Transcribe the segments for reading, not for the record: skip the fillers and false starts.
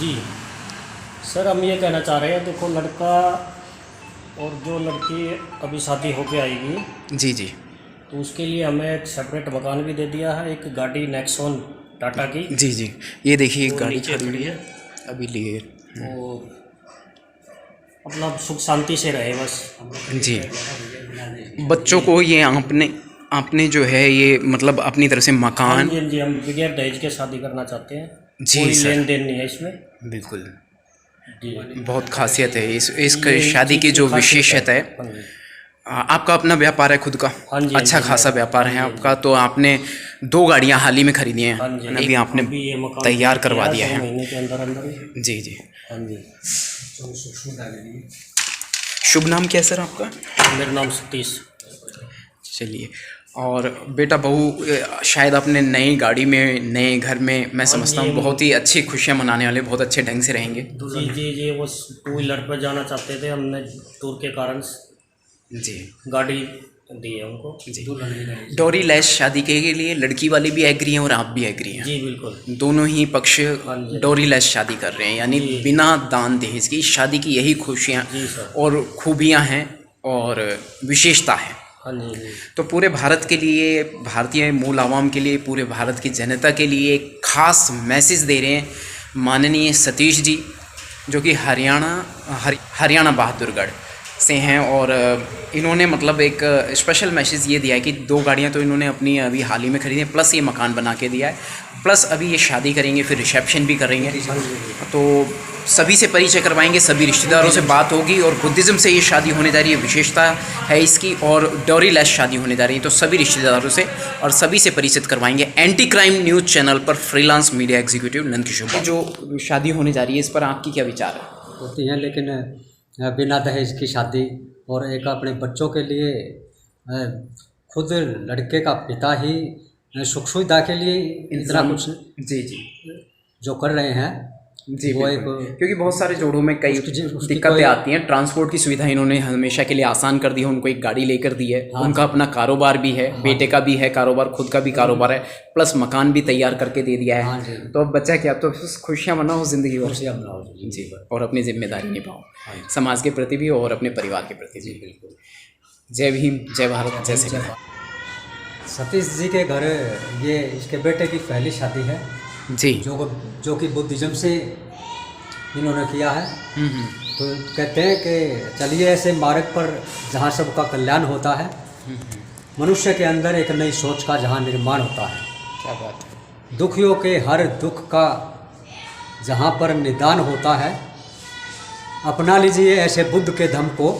जी sir, हम ये कहना चाह रहे हैं, देखो लड़का और जो लड़की अभी शादी होके आएगी जी जी तो उसके लिए हमें एक सेपरेट मकान भी दे दिया है, एक गाड़ी नेक्सॉन टाटा की जी जी। ये देखिए एक वो गाड़ी नीचे खड़ी खड़ी हुई है। है अभी लिए। तो अपना सुख शांति से रहे बस। जी, बच्चों को ये आपने आपने जो है ये मतलब अपनी तरफ से हाँ मकान। जी, हाँ जी, हम बगैर दहेज के शादी करना चाहते हैं। जी कोई सर, लेन देन नहीं है इसमें। बिल्कुल जी, बहुत खासियत है इस ये शादी चीज़ की जो खासियत विशेषत है। हाँ जी, आपका अपना व्यापार है खुद का, हाँ जी, हाँ अच्छा जी, खासा मेरा, व्यापार हाँ है जी, हाँ आपका, जी, तो आपने 2 गाड़ियां हाल ही में खरीदी हैं, हाँ जी, अभी आपने अभी ये मकान तैयार पूरा करवा किया दिया 2 है। महीने के अंदर अंदर ही। जी जी। हाँ जी। शुभ नाम क्या है सर आपका? मेरा नाम सतीश। चलिए, और बेटा बहू शायद अपने नई गाड़ी में नए घर में मैं समझता हूँ बहुत ही अच्छी खुशियाँ मनाने वाले, बहुत अच्छे ढंग से रहेंगे। जी जी जी, वो 2 व्हीलर पर जाना चाहते थे, हमने टूर के कारण जी गाड़ी दी है उनको। जी। डोरी लेस शादी के लिए लड़की वाले भी एग्री हैं और आप भी एग्री हैं। जी बिल्कुल। दोनों ही पक्ष हाँ जी। डोरी लेस शादी कर रहे हैं, यानी जी। बिना दान दहेज की शादी की यही खुशियाँ जी सर। और खूबियाँ हैं और विशेषता है। हाँ जी जी। तो पूरे भारत के लिए, भारतीय मूल आवाम के लिए, पूरे भारत की जनता के लिए एक खास मैसेज दे रहे हैं माननीय सतीश जी, जो कि हरियाणा बहादुरगढ़ से हैं। और इन्होंने मतलब एक स्पेशल मैसेज ये दिया है कि 2 गाड़ियां तो इन्होंने अपनी अभी हाल ही में खरीदी हैं, प्लस ये मकान बना के दिया है, प्लस अभी ये शादी करेंगे, फिर रिसेप्शन भी करेंगे। तो सभी से परिचय करवाएंगे, सभी रिश्तेदारों से बात होगी, और बुद्धिज़्म से ये शादी होने जा रही है, विशेषता है इसकी, और डोरी लेस शादी होने जा रही है। तो सभी रिश्तेदारों से और सभी से परिचित करवाएंगे एंटी क्राइम न्यूज़ चैनल पर फ्रीलांस मीडिया एग्जीक्यूटिव नंदकिशोर। जो शादी होने जा रही है इस पर आपकी क्या विचार है? होती हैं, लेकिन बिना दहेज की शादी, और एक अपने बच्चों के लिए खुद लड़के का पिता ही सुख सुविधा के लिए इतना कुछ जी जी जो कर रहे हैं जी, वो एक, क्योंकि बहुत सारे जोड़ों में कई उसकी दिक्कतें आती हैं। ट्रांसपोर्ट की सुविधा इन्होंने हमेशा के लिए आसान कर दी है, उनको एक गाड़ी लेकर दी है। हाँ, उनका अपना कारोबार भी है, हाँ, बेटे का भी है कारोबार, खुद का भी कारोबार है, प्लस मकान भी तैयार करके दे दिया है। हाँ जी। तो अब बच्चा क्या, तो खुशियाँ मनाओ ज़िंदगी भर। खुशियाँ मनाओ जी, और अपनी जिम्मेदारी निभाओ हाँ जी। समाज के प्रति भी और अपने परिवार के प्रति भी। बिल्कुल। जय भीम, जय भारत, जय श्री राम। सतीश जी के घर ये इसके बेटे की पहली शादी है, जी। जो कि बुद्धिज़्म से इन्होंने किया है। तो कहते हैं कि चलिए ऐसे मार्ग पर जहाँ सबका कल्याण होता है, मनुष्य के अंदर एक नई सोच का जहाँ निर्माण होता है। क्या बात है। दुखियों के हर दुख का जहाँ पर निदान होता है, अपना लीजिए ऐसे बुद्ध के धम्म को,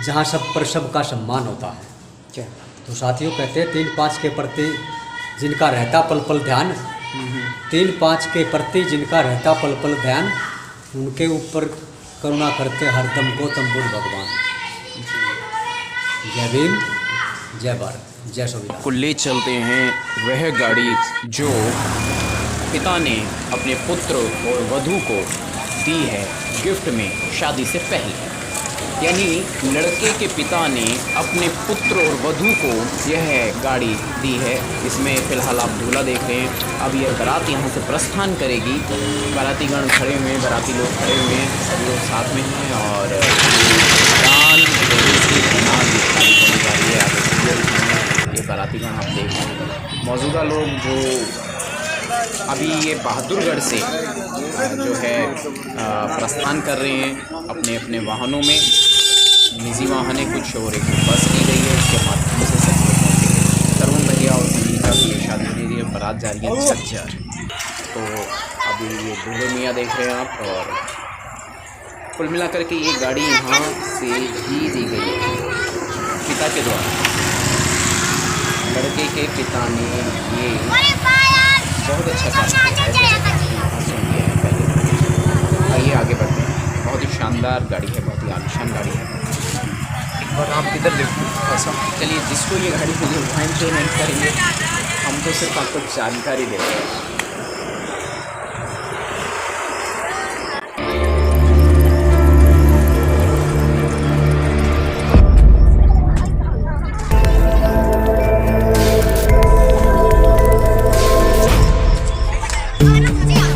जहाँ सब पर सबका सम्मान होता है। क्या? तो साथियों कहते हैं 3-5 के प्रति जिनका रहता पल पल ध्यान, 3-5 के प्रति जिनका रहता पल पल ध्यान, उनके ऊपर करुणा करते हरदम गौतम बुद्ध भगवान। जय भीम, जय भारत, जय संविधान। को ले चलते हैं वह गाड़ी जो पिता ने अपने पुत्र और वधू को दी है गिफ्ट में शादी से पहले, यानी लड़के के पिता ने अपने पुत्र और वधू को यह गाड़ी दी है। इसमें फ़िलहाल आप दूल्हा देख रहे हैं। अब यह बारात यहाँ से प्रस्थान करेगी, बारातीगण खड़े हुए हैं, बाराती लोग खड़े हुए हैं, सभी लोग साथ में हैं, और दान इसकी बनान शादी होने जा रही है। आगे ये बारातीगण आप देख रहे हैं, मौजूदा लोग जो अभी ये बहादुरगढ़ से जो है प्रस्थान कर रहे हैं अपने अपने वाहनों में, निजी वाहन है कुछ, और एक बस की गई है, इसके माध्यम से सब लोग पहुँचेंगे। तरुण भैया और संगीता की ये शादी हो रही है, बारात जा रही है सज्जर। तो अभी ये दूल्हे मियाँ देख रहे हैं आप, और कुल मिलाकर के ये गाड़ी यहाँ से ही दी गई है पिता के द्वारा। लड़के के पिता ने ये बहुत अच्छा काम किया है, सुनिए पहले। आइए आगे बढ़ते हैं। बहुत ही शानदार गाड़ी है, बहुत ही आलीशान गाड़ी है। एक बार आप इधर देखो ऐसा। चलिए, जिसको ये गाड़ी मिली टाइम पेमेंट करेंगे, हम तो सिर्फ आपको जानकारी देते हैं। मुझे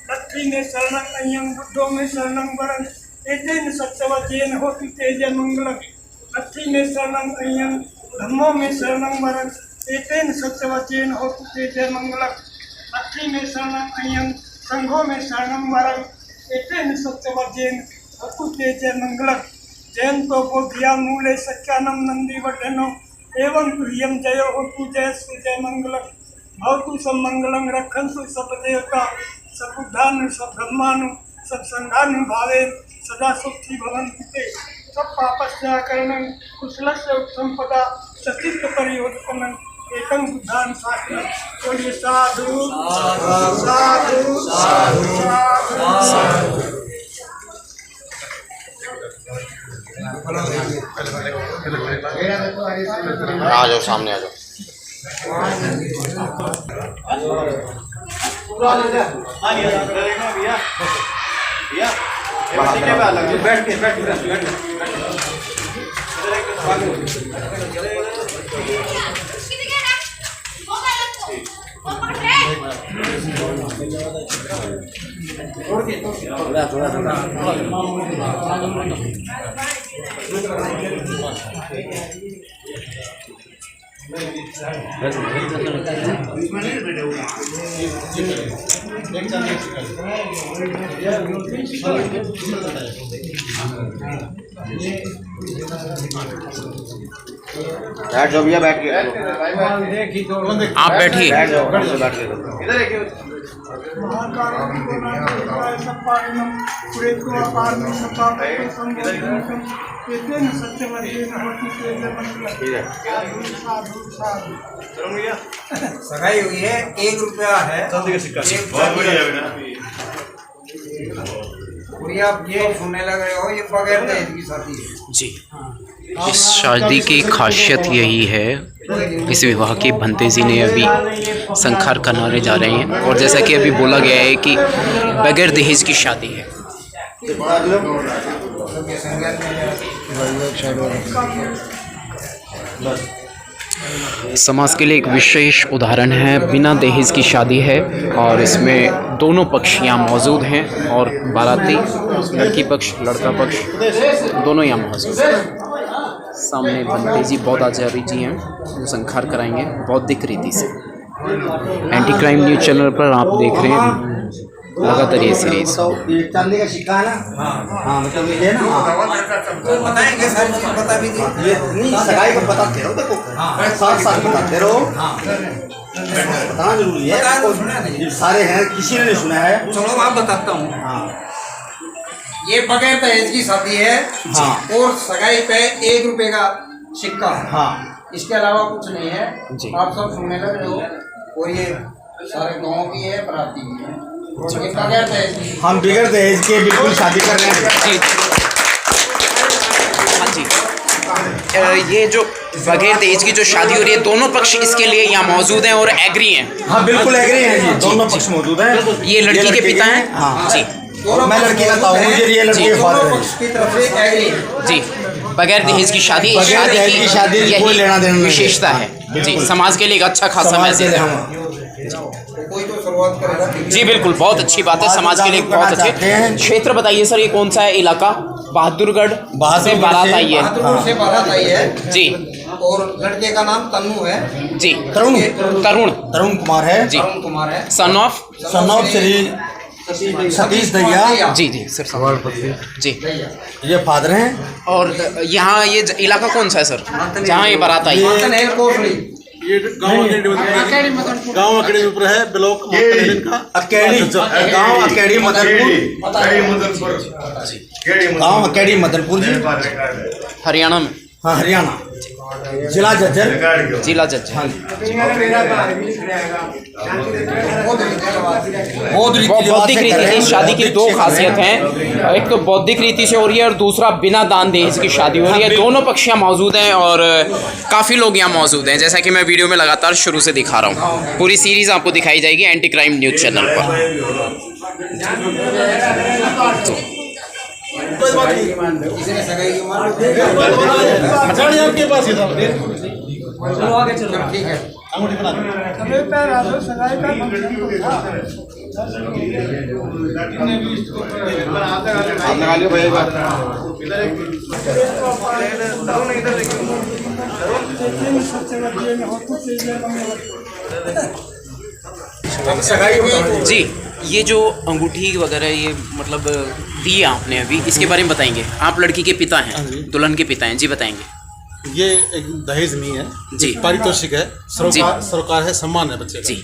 लक्ष्मी में शरणं अयं बुद्धो में शरणं वरं एतेन सत्यवचेन होतु तेज मंगलम्। लक्ष्मी में शरणं अयं धम्मो में शरणं वरं एतेन सत्यवचेन होतु तेज मंगलम्। लक्ष्मी में शरणं अयं संघो में शरणं वरं एतेन सत्यवचेन होतु तेज मंगलम्। जयंतो बोधिया मूले सत्यानं नंदी वर्धनो एवं तुर्यं जयो होतु जय जय मंगलम्। भवतु सब मंगलम रखन्तु सब देवता सब बुद्धानु सब ब्रह्मानु सब संघानु भावे सदा सुखी भवन्तु ते। सब पापस्याकरणं कुशलस्य उत्संपदा सचित्त परिवर्तनं एकं बुद्धान् शासनं। बोलिए साधु साधु साधु साधु। आ जाओ सामने आ जाओ। बैठ जाओ भैया, बैठ के आप बैठिए। बैठ जाओ, बैठ के सगाई हुई है, 1 रुपया है। आप ये सुनने लग रहे हो, ये बगैर दहेज की शादी है जी। इस शादी की खासियत यही है, इस विवाह की भंते जी ने अभी संखार करने जा रहे हैं और जैसा कि अभी बोला गया है कि बगैर दहेज की शादी है। समाज के लिए एक विशेष उदाहरण है, बिना दहेज की शादी है और इसमें दोनों पक्ष यहाँ मौजूद हैं और बाराती लड़की पक्ष लड़का पक्ष दोनों यहाँ मौजूद हैं। सामने भंते जी बौद्ध आचार्य जी हैं जो संखार कराएंगे बौद्धिक रीति से। एंटी क्राइम न्यूज़ चैनल पर आप देख रहे हैं लगातार ये सीरीज। चांदी का सिक्का है ना? हाँ मतलब ये ना बताएंगे, सारी चीज़ बता भी दी। ये नहीं सगाई को बताते रहो, देखो साथ साथ बताते रहो, बताना जरूरी है। सारे हैं, किसी ने नहीं सुना है। चलो मैं बताता हूँ। हाँ ये बगैर दहेज की शादी है। हाँ। और सगाई पे 1 रुपये का सिक्का है। हाँ इसके अलावा कुछ नहीं है जी। आप सब सुनने लग रहे हो। और ये सारे गाँव की है, बराती की है। ये बगैर दहेज की। हम बगैर दहेज के बिल्कुल शादी कर रहे हैं। जी ये जो बगैर दहेज की जो शादी हो रही है, दोनों पक्ष इसके लिए यहाँ मौजूद हैं और एग्री हैं। हाँ बिल्कुल एग्री हैं जी, दोनों पक्ष मौजूद हैं। ये लड़की के पिता हैं। हाँ जी। और मैं लड़की का ताऊ हूँ, ये लड़की के फादर हैं। की तरफ से एग्री। जी, बगैर दहेज की शादी, बगैर दहेज की शादी यही कोई लेना देना नहीं है। विशेषता है जी, समाज के लिए एक अच्छा खासा समाज के मैसेज लिए है। हम कोई तो शुरुआत करेगा। जी बिल्कुल, बहुत अच्छी बात है, समाज के लिए बहुत अच्छे। क्षेत्र बताइए सर, ये कौन सा है इलाका? बहादुरगढ़ से बारात आई है। बहादुरगढ़ से बारात आई है जी। और लड़के का नाम तन्नू है जी। तरुण तरुण कुमार है जी। तरुण कुमार है। सन ऑफ श्री सतीश दैया जी जी सर, सवाल जी। ये फादर हैं। और यहाँ ये इलाका कौन सा है सर, जहाँ ये बारात आई है? मातन है कोसड़ी। ये गांव अकेडमीपुर है, ब्लॉक का अकेडी गांव अकेडी मदनपुर, गांव अकेडी मदनपुर जी, हरियाणा में। हाँ हरियाणा, जिला झज्जर। जिला जज। हाँ बौद्धिक रीति से इस शादी की दो खासियत हैं, एक तो बौद्धिक रीति से हो रही है और दूसरा बिना दान दहेज की शादी हो रही है। दोनों पक्ष यहाँ मौजूद हैं और काफ़ी लोग यहाँ मौजूद हैं, जैसा कि मैं वीडियो में लगातार शुरू से दिखा रहा हूँ। पूरी सीरीज़ आपको दिखाई जाएगी एंटी क्राइम न्यूज़ चैनल पर। इसने सगाई की मार आपके पास ही था। चलो आगे चलो। ठीक है। समय पे राजो सगाई का फंक्शन तो था। जी, ये जो अंगूठी वगैरह ये मतलब दी आपने अभी, इसके बारे में बताएंगे। आप लड़की के पिता हैं, दुल्हन के पिता हैं जी, बताएंगे। ये एक दहेज नहीं है जी। पारितोषिक है, सरोकार है, सम्मान है बच्चे का। जी,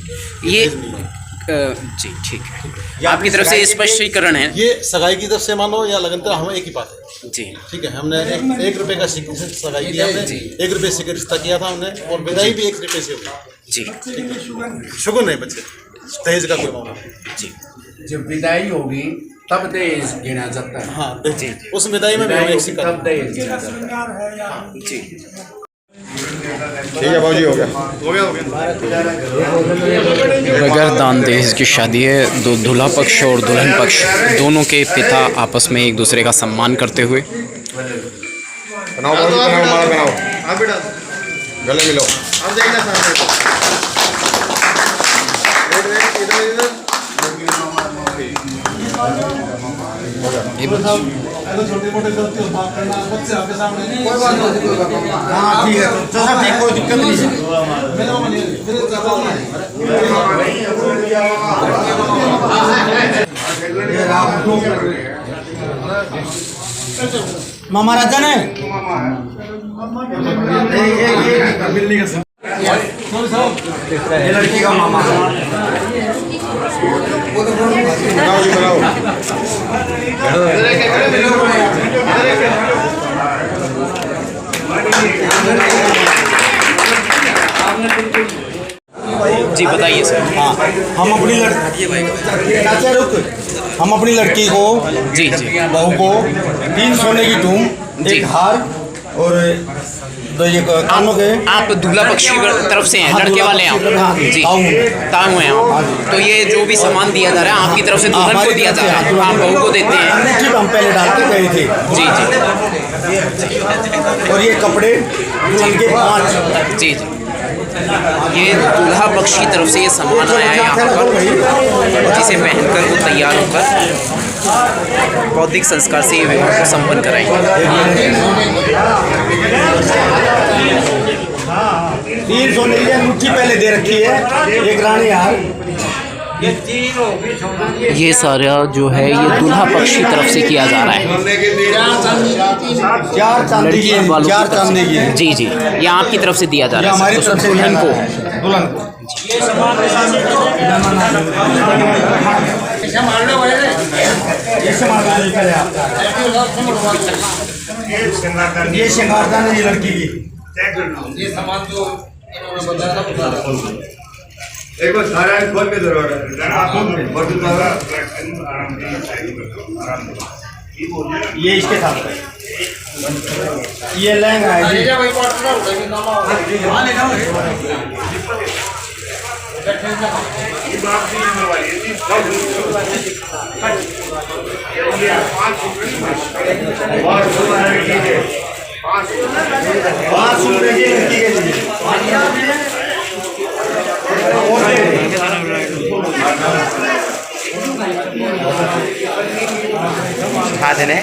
ये जी ठीक है, आपकी तरफ से स्पष्टीकरण है। ये सगाई की तरफ से मानो या लगन हम एक ही बात है जी। ठीक है। हमने एक रुपए का सगाई किया, हमने 1 रुपए से रिश्ता किया था हमने, और विदाई भी 1 रुपए से होगी जी। शुगुन नहीं बच्चे, दहेज का कोई मामला नहीं। जी। जब विदाई होगी तब दहेज गिना जाता है। हाँ जी, उस विदाई में भी हम एक सिक्का तब दहेज गिना जाता है। जी ठीक है भाजी, हो गया। बगैर दान दहेज की शादी है। दो दूल्हा पक्ष और दुल्हन पक्ष दोनों के पिता आपस में एक दूसरे का सम्मान करते हुए। बनाओ आप बेटा, गले मिलो। छोटी मोटी गलती हो माफ करना, बच्चे आपके सामने कोई बात नहीं। हाँ ठीक है, तो सब ठीक, कोई दिक्कत नहीं है। मामा राजा ने ये लड़की का मामा बनाओ जी, बनाओ। जी बताइए सर। हाँ, हम अपनी लड़की हम अपनी लड़की को, जी जी बहू को 3 सोने की धूम, जी। 1 हार और 2 ये कानों के। आप दूल्हा पक्ष की तरफ से हैं, हाँ, लड़के वाले हैं हाँ, आप? जी, ताऊ हैं। ताऊ हैं आप। तो ये जो भी सामान दिया जा रहा है आपकी तरफ से दुल्हन को दिया जा रहा है, आप बहू को देते हैं? अंगूठी हम पहले डाल के गए थे जी जी। और ये कपड़े दुल्हन के 5। जी जी। ये दूल्हा पक्ष की तरफ से ये सामान आया है यहाँ पर, जिसे पहनकर वो तैयार होकर बौद्धिक संस्कार से ये विवाह को संपन्न कराएंगे। 3 सोने की अंगूठी पहले दे रखी है, 1 रानी हार। ये सारा जो है ये दूल्हा पक्ष की तरफ से किया जा रहा है। 4 चांदी की, 4 चांदी की है। जी जी, ये आपकी तरफ से दिया जा रहा है हमारी तरफ से दुल्हन को। दुल्हन को ये सामान पहले आपका, ये श्रृंगारदान है ये लड़की की। ये सामान जो इन्होंने बताया था, एक बार सारा खोल के दरवाजा ये इसके साथ है। ये लहंगा है जी। खा देने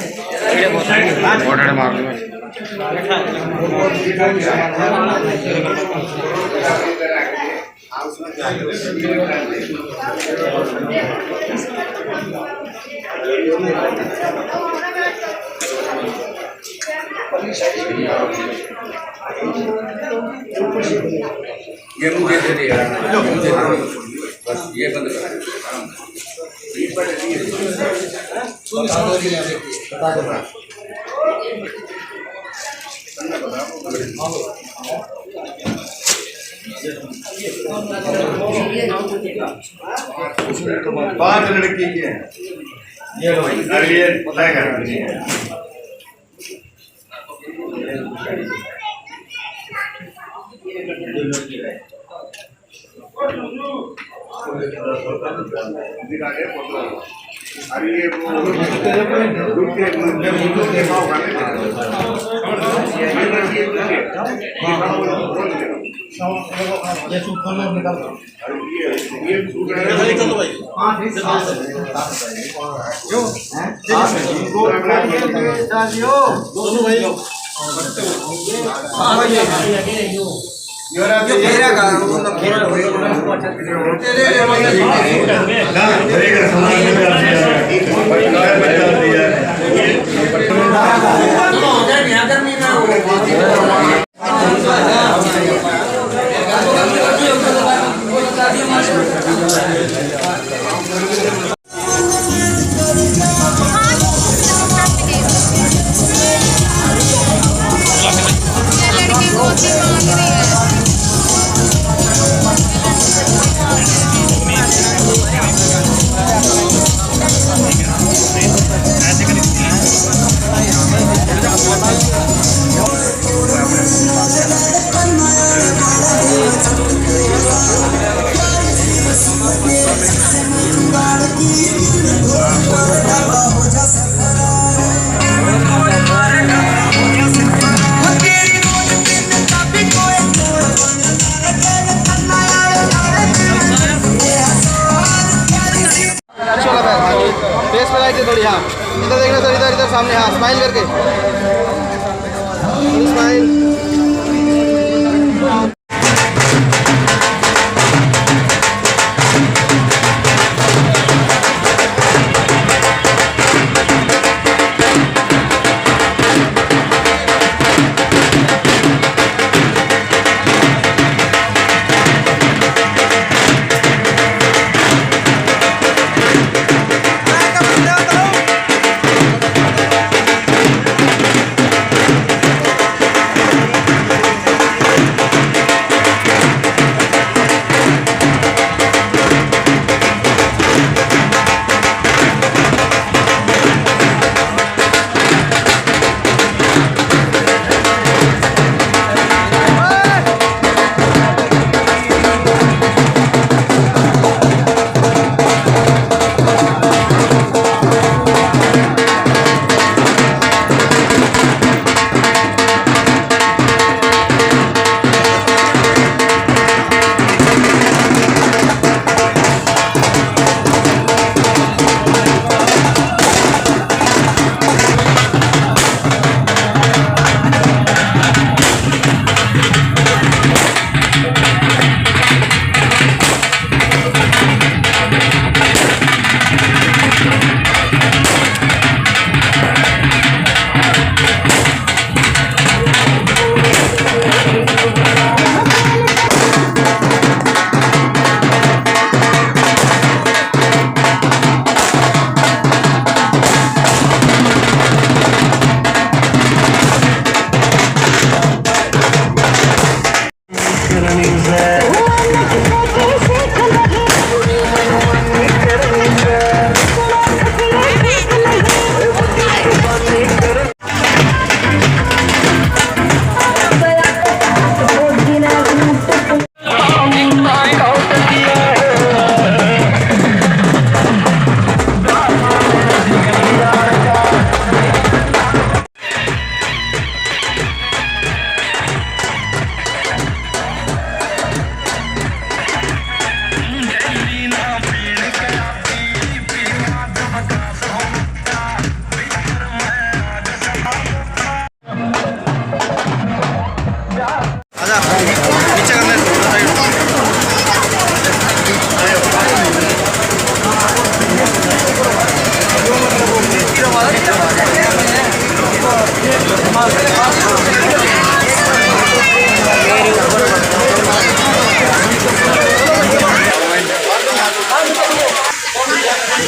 ऑर्डर मार दो। ये मुझे दे दे यार, मुझे दे दे। बस ये बंद कर। पांच लड़की के हैं। ये लो भाई, अरे ये पता है क्या? अरे ये वो दूध के भाव का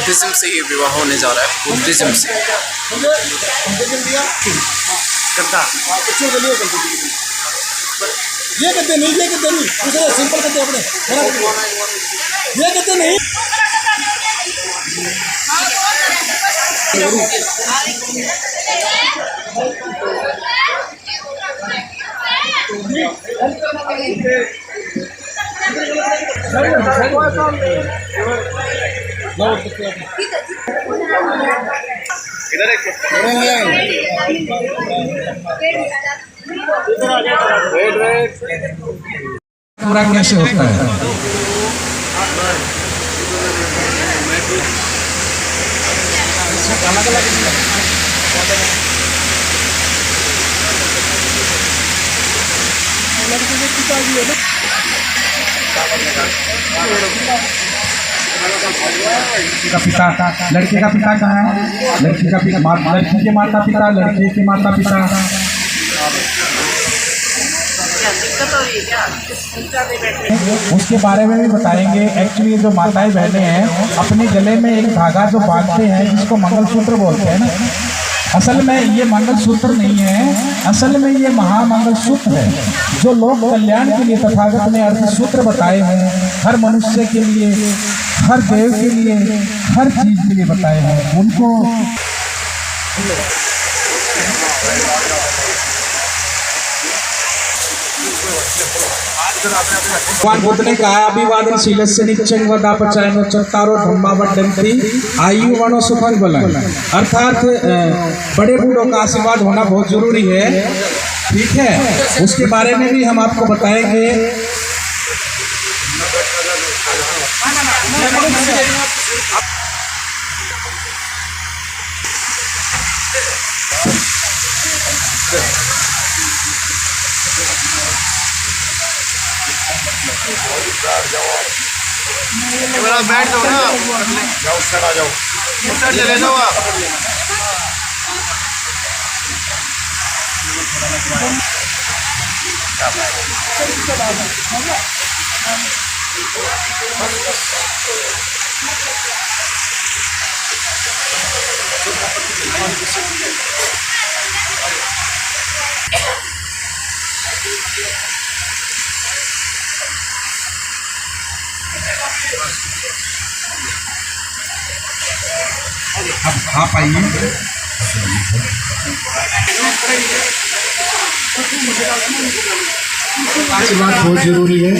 बुद्धिज्म से ये विवाह होने जा रहा है, बुद्धिज्म से। ये कहते नहीं, ये कहते नहीं, दूसरे सिंपल कहते अपने, ये कहते नहीं। पूरा कैसे होता है? का पिता, लड़के का पिता कहाँ है? लड़की का पिता, लड़की के माता पिता, लड़के के माता पिता। उसके बारे में भी बताएंगे। एक्चुअली जो माताएं बहनें हैं अपने गले में एक धागा जो बांधते हैं जिसको मंगलसूत्र बोलते हैं ना, असल में ये मंगलसूत्र नहीं है, असल में ये महामंगलसूत्र है जो लोक कल्याण के लिए तथागत ने अर्थ सूत्र बताए हैं। हर मनुष्य के लिए, हर देव के लिए, हर चीज के लिए बताए हैं उनको। भगवान बुद्ध ने कहा अभिवादन शीलस्य नित्यं वदापचायनो चत्तारो धम्मा वड्डन्ति आयु वनो सुखं बलं। अर्थात बड़े बूढ़ों का आशीर्वाद होना बहुत जरूरी है, ठीक है। उसके बारे में भी हम आपको बताएंगे। बैठ जाओ ना, जाओ उस साइड आ जाओ, उस साइड चले जाओ आप। आप आइए। आशीर्वाद बहुत जरूरी है।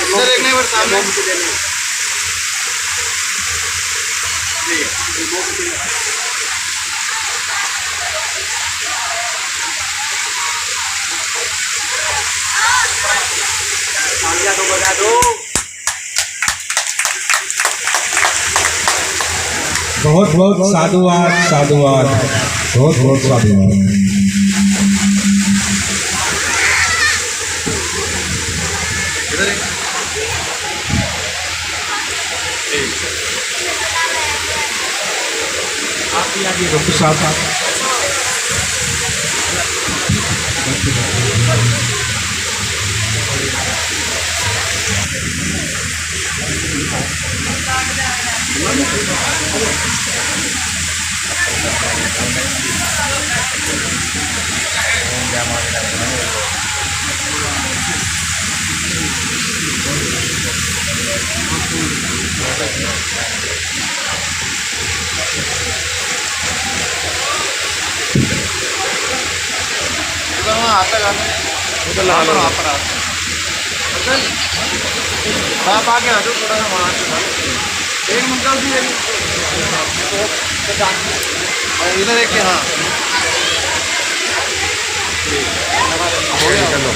इधर एक नहीं बार सामने बजा दो। बहुत बहुत साधुवाद, साधुवाद, बहुत बहुत साधुवाद। डॉक्टर साहब आप आगे आ जाओ, थोड़ा सा वहाँ से एक मंगल भी और इधर एक हाँ चलो।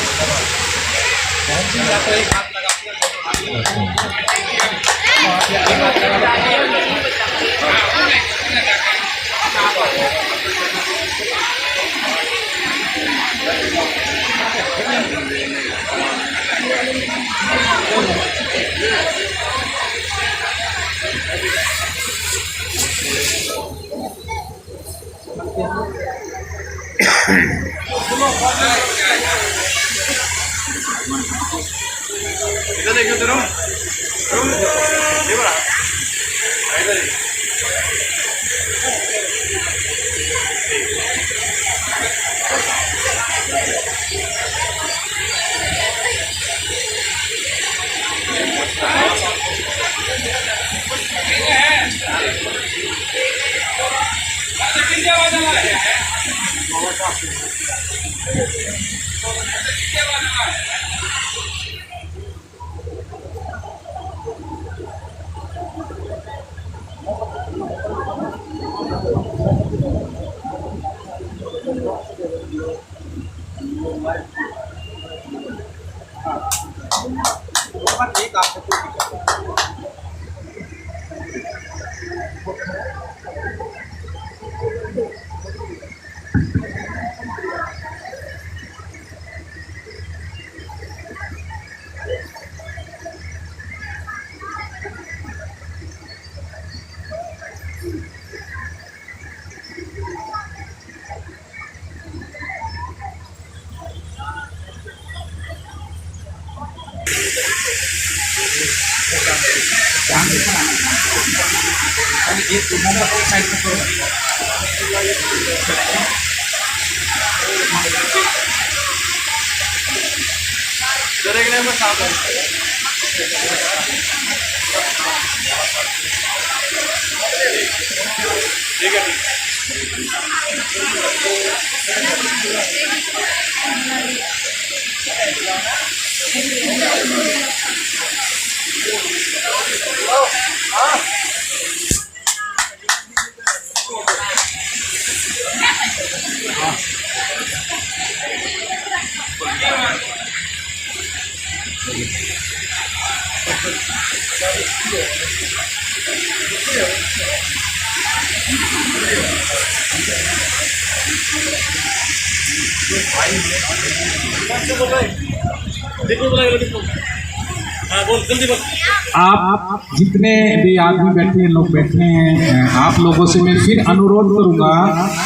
आप जितने भी आदमी बैठे हैं, लोग बैठे हैं, आप लोगों से मैं फिर अनुरोध करूंगा,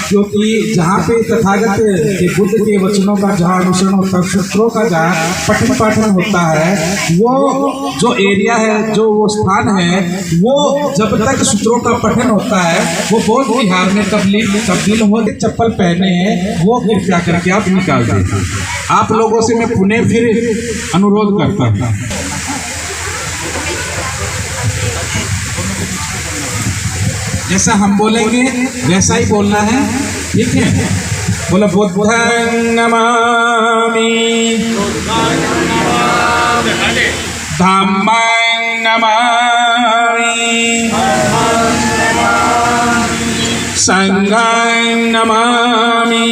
क्योंकि जहाँ पे तथागत के बुद्ध के वचनों का जहाँ अनुसरण होता है, सूत्रों का जहाँ पठन पाठन होता है, वो जो एरिया है, जो वो स्थान है, वो जब तक सूत्रों का पठन होता है, वो बौद्ध विहार में तब्दील हो। चप्पल पहने हैं वो कृपया करके आप निकाल दें। आप लोगों से मैं पुनः फिर अनुरोध करता हूँ। जैसा हम बोलेंगे वैसा ही बोलना है, ठीक है? बोला बुद्धं नमामि, धम्मं नमामि, संघं नमामि,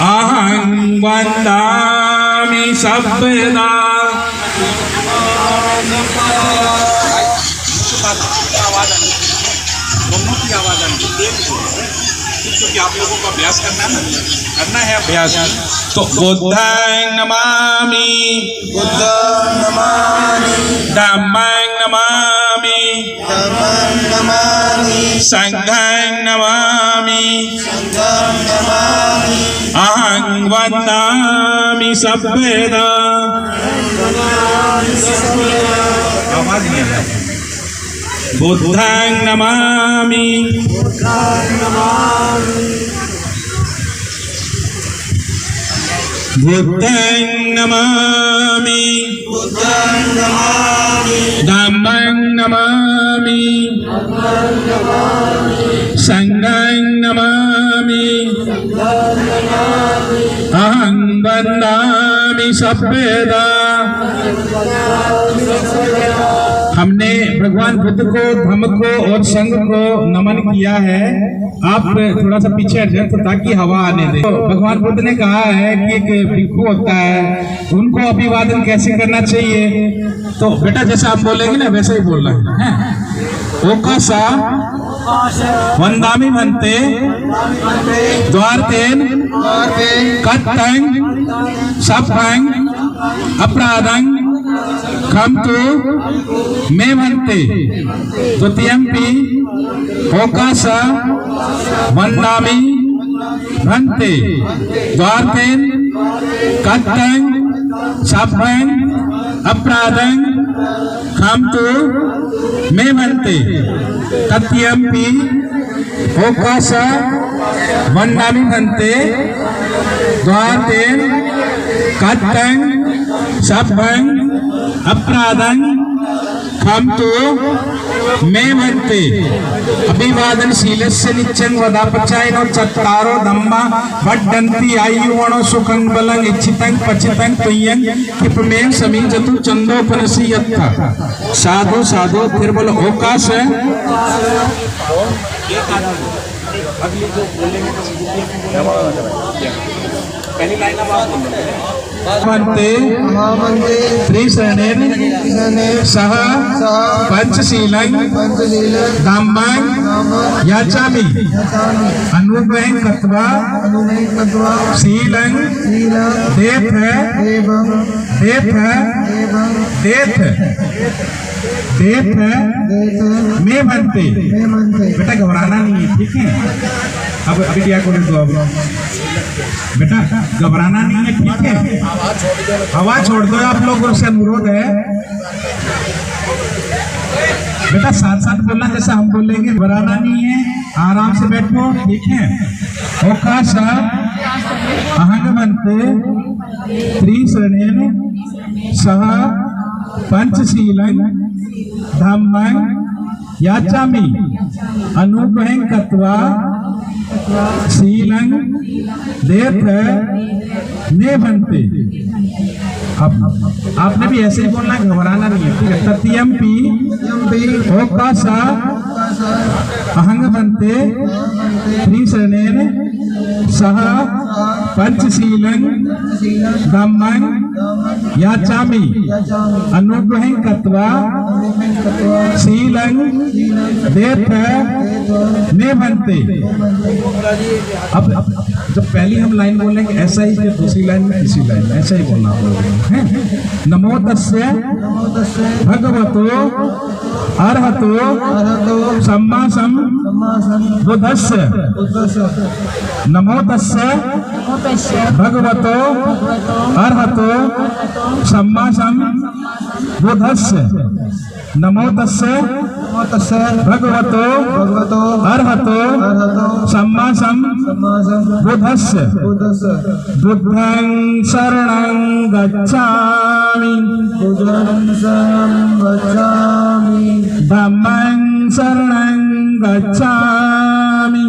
अहं वन्दामि सर्वदा। दोनों की आवाज आनी चाहिए, क्योंकि आप लोगों को अभ्यास करना है अभ्यास। तो बुद्धं नमामि, बुद्धं नमामि, धम्मं नमामि, धम्मं नमामि, संघं नमामि, संघं नमामि, अहं वन्दामि सर्वदा। आवाज नहीं आ रहा है। बुद्धं नमामि, बुद्धं नमामि, धम्मं नमामि, संघं नमामि, अहं वन्दामि सर्वदा। हमने भगवान बुद्ध को, धम्म को और संघ को नमन किया है। आप थोड़ा सा पीछे हट जाए तो ताकि हवा आने दे। तो भगवान बुद्ध ने कहा है कि एक भिक्षु होता है, उनको अभिवादन कैसे करना चाहिए। तो बेटा जैसे आप बोलेंगे ना वैसे ही बोलना है। ओकासा वंदामि भन्ते द्वारतेन कत्तंग सफंग अपराधंग खमतु मे भन्ते द्वितीयंपि ओकासा वंदामि भन्ते द्वारतेन कत्तंग सफंग अपराधंग खमतु मे भन्ते तत्यंपि ओकासा वंदामि भन्ते द्वारतेन कत्तंग सफंग अपराधंग खमतु मे भन्ते अभिवादनशीलस्य नित्यं वदापचायनो चत्तारो धम्मा वड्डन्ति आयुवनो सुखं बलं इच्छितं पचितं तुय्यं किपमेव समीजतु चंदोपनसी यत्था। साधु साधु फिर बोलो ओकाश। पहली लाइन अब आप भन्ते त्रिशरणेन सह पंचशीलं धम्मं याचामि अनुग्रहं कृत्वा शीलं देथ में भन्ते। बेटा घबराना नहीं है, ठीक है। अब बिटिया को दो। अब बेटा घबराना नहीं है, ठीक है। हवा छोड़ दो, आप लोगों से अनुरोध है। बेटा साथ साथ बोलना जैसा हम बोलेंगे, घबराना नहीं है, आराम से बैठो, ठीक है। ओकासा अहंग भन्ते त्रिशरणेन सह पंचशीलं धम्मं याचामि अनुग्रहं कृत्वा शीलं देथ मे भन्ते। अब आपने भी ऐसे ही बोलना, घबराना नहीं है, ठीक है। तत्यंपि ओकासा अहंग भन्ते त्रिशरणेन सह पंचशीलं धम्मं याचामि अनुग्रहं कृत्वा शीलं देथ मे भन्ते। अब जब पहली हम लाइन बोलेंगे ऐसा ही, फिर दूसरी लाइन में तीसरी लाइन में ऐसा ही बोलना है। नमो तस्य भगवतो अरहतो सम्मा बुद्धस्य। नमो तस्य भगवतो अरहतो सम्मा बुद्धस्य। नमो तस्य भगवतो अरहतो सम्मा बुद्धस्य। बुद्धं शरणं गच्छामि धम्मं शरणं गच्छामि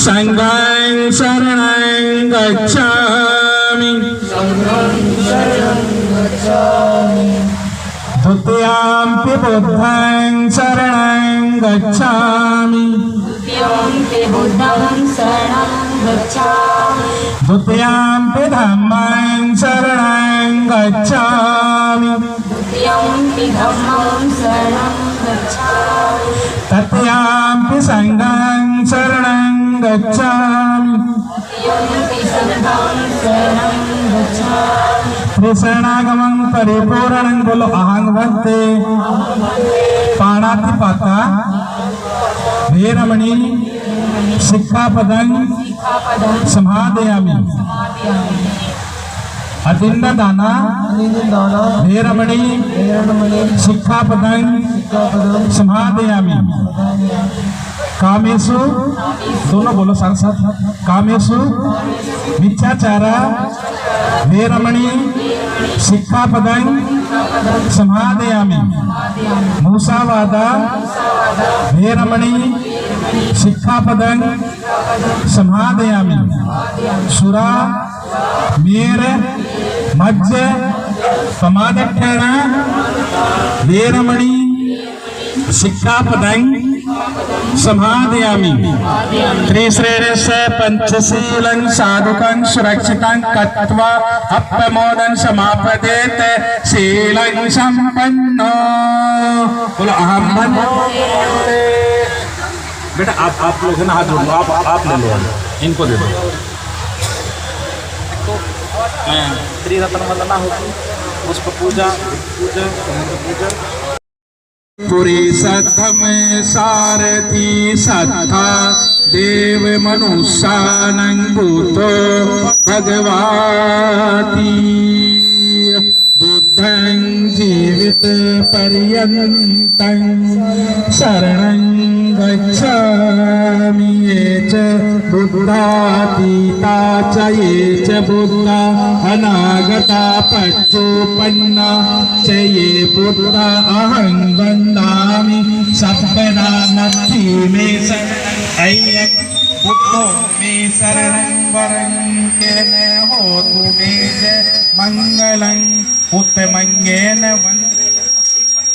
संघं शरणं गच्छामि द्वितीयंपि बुद्धं शरणं गच्छामि द्वितीयंपि धम्मं शरणं गच्छामि तृतीयंपि संघं शरणं गच्छामि त्रिशरणागमं परिपूर्णं। बोलो अहंग भन्ते पाणातिपाता वेरमणि शिक्षापदं समादयामि अतिन्नदाना वेरमणि शिक्षापदं समादयामि। कामेषु, दोनों बोलो साथ साथ, कामेषु मिथ्याचारा वेरमणि शिक्षापदं समादयामि। मूसावादा वेरमणि शिक्षापदं समादयामि। सुरा मेर मज्ज प्रमादक्षरा वीरमणि शिक्षापदं समादयामि। त्रिश्रेणिश पंचशीलं साधुकं सुरक्षितं कृत्वा अपमोदन समापदेत शीलं संपन्नो। बोलो अहम भद्रे। बेटा आप लोग ना हाथ जोड़ लो, आप ले लो, इनको दे दो। त्रिरत्न वंदना होगी, पुष्प पूजा पूजा पूजा। पुरी सत्थम सारथी सत्था देव मनुष्यानं भूतो भगवाति। बुद्धं जीवित पर्यन्तं शरणं गच्छामि। ये च बुद्धातीता च ये च बुद्धा अनागता पच्चोपन्ना च ये बुद्धा अहं वन्दामि सर्वदा। नत्थि मे शरणं बुद्धो मे शरणं वरं केन होतु मे च मंगलं। उत्तमंगेन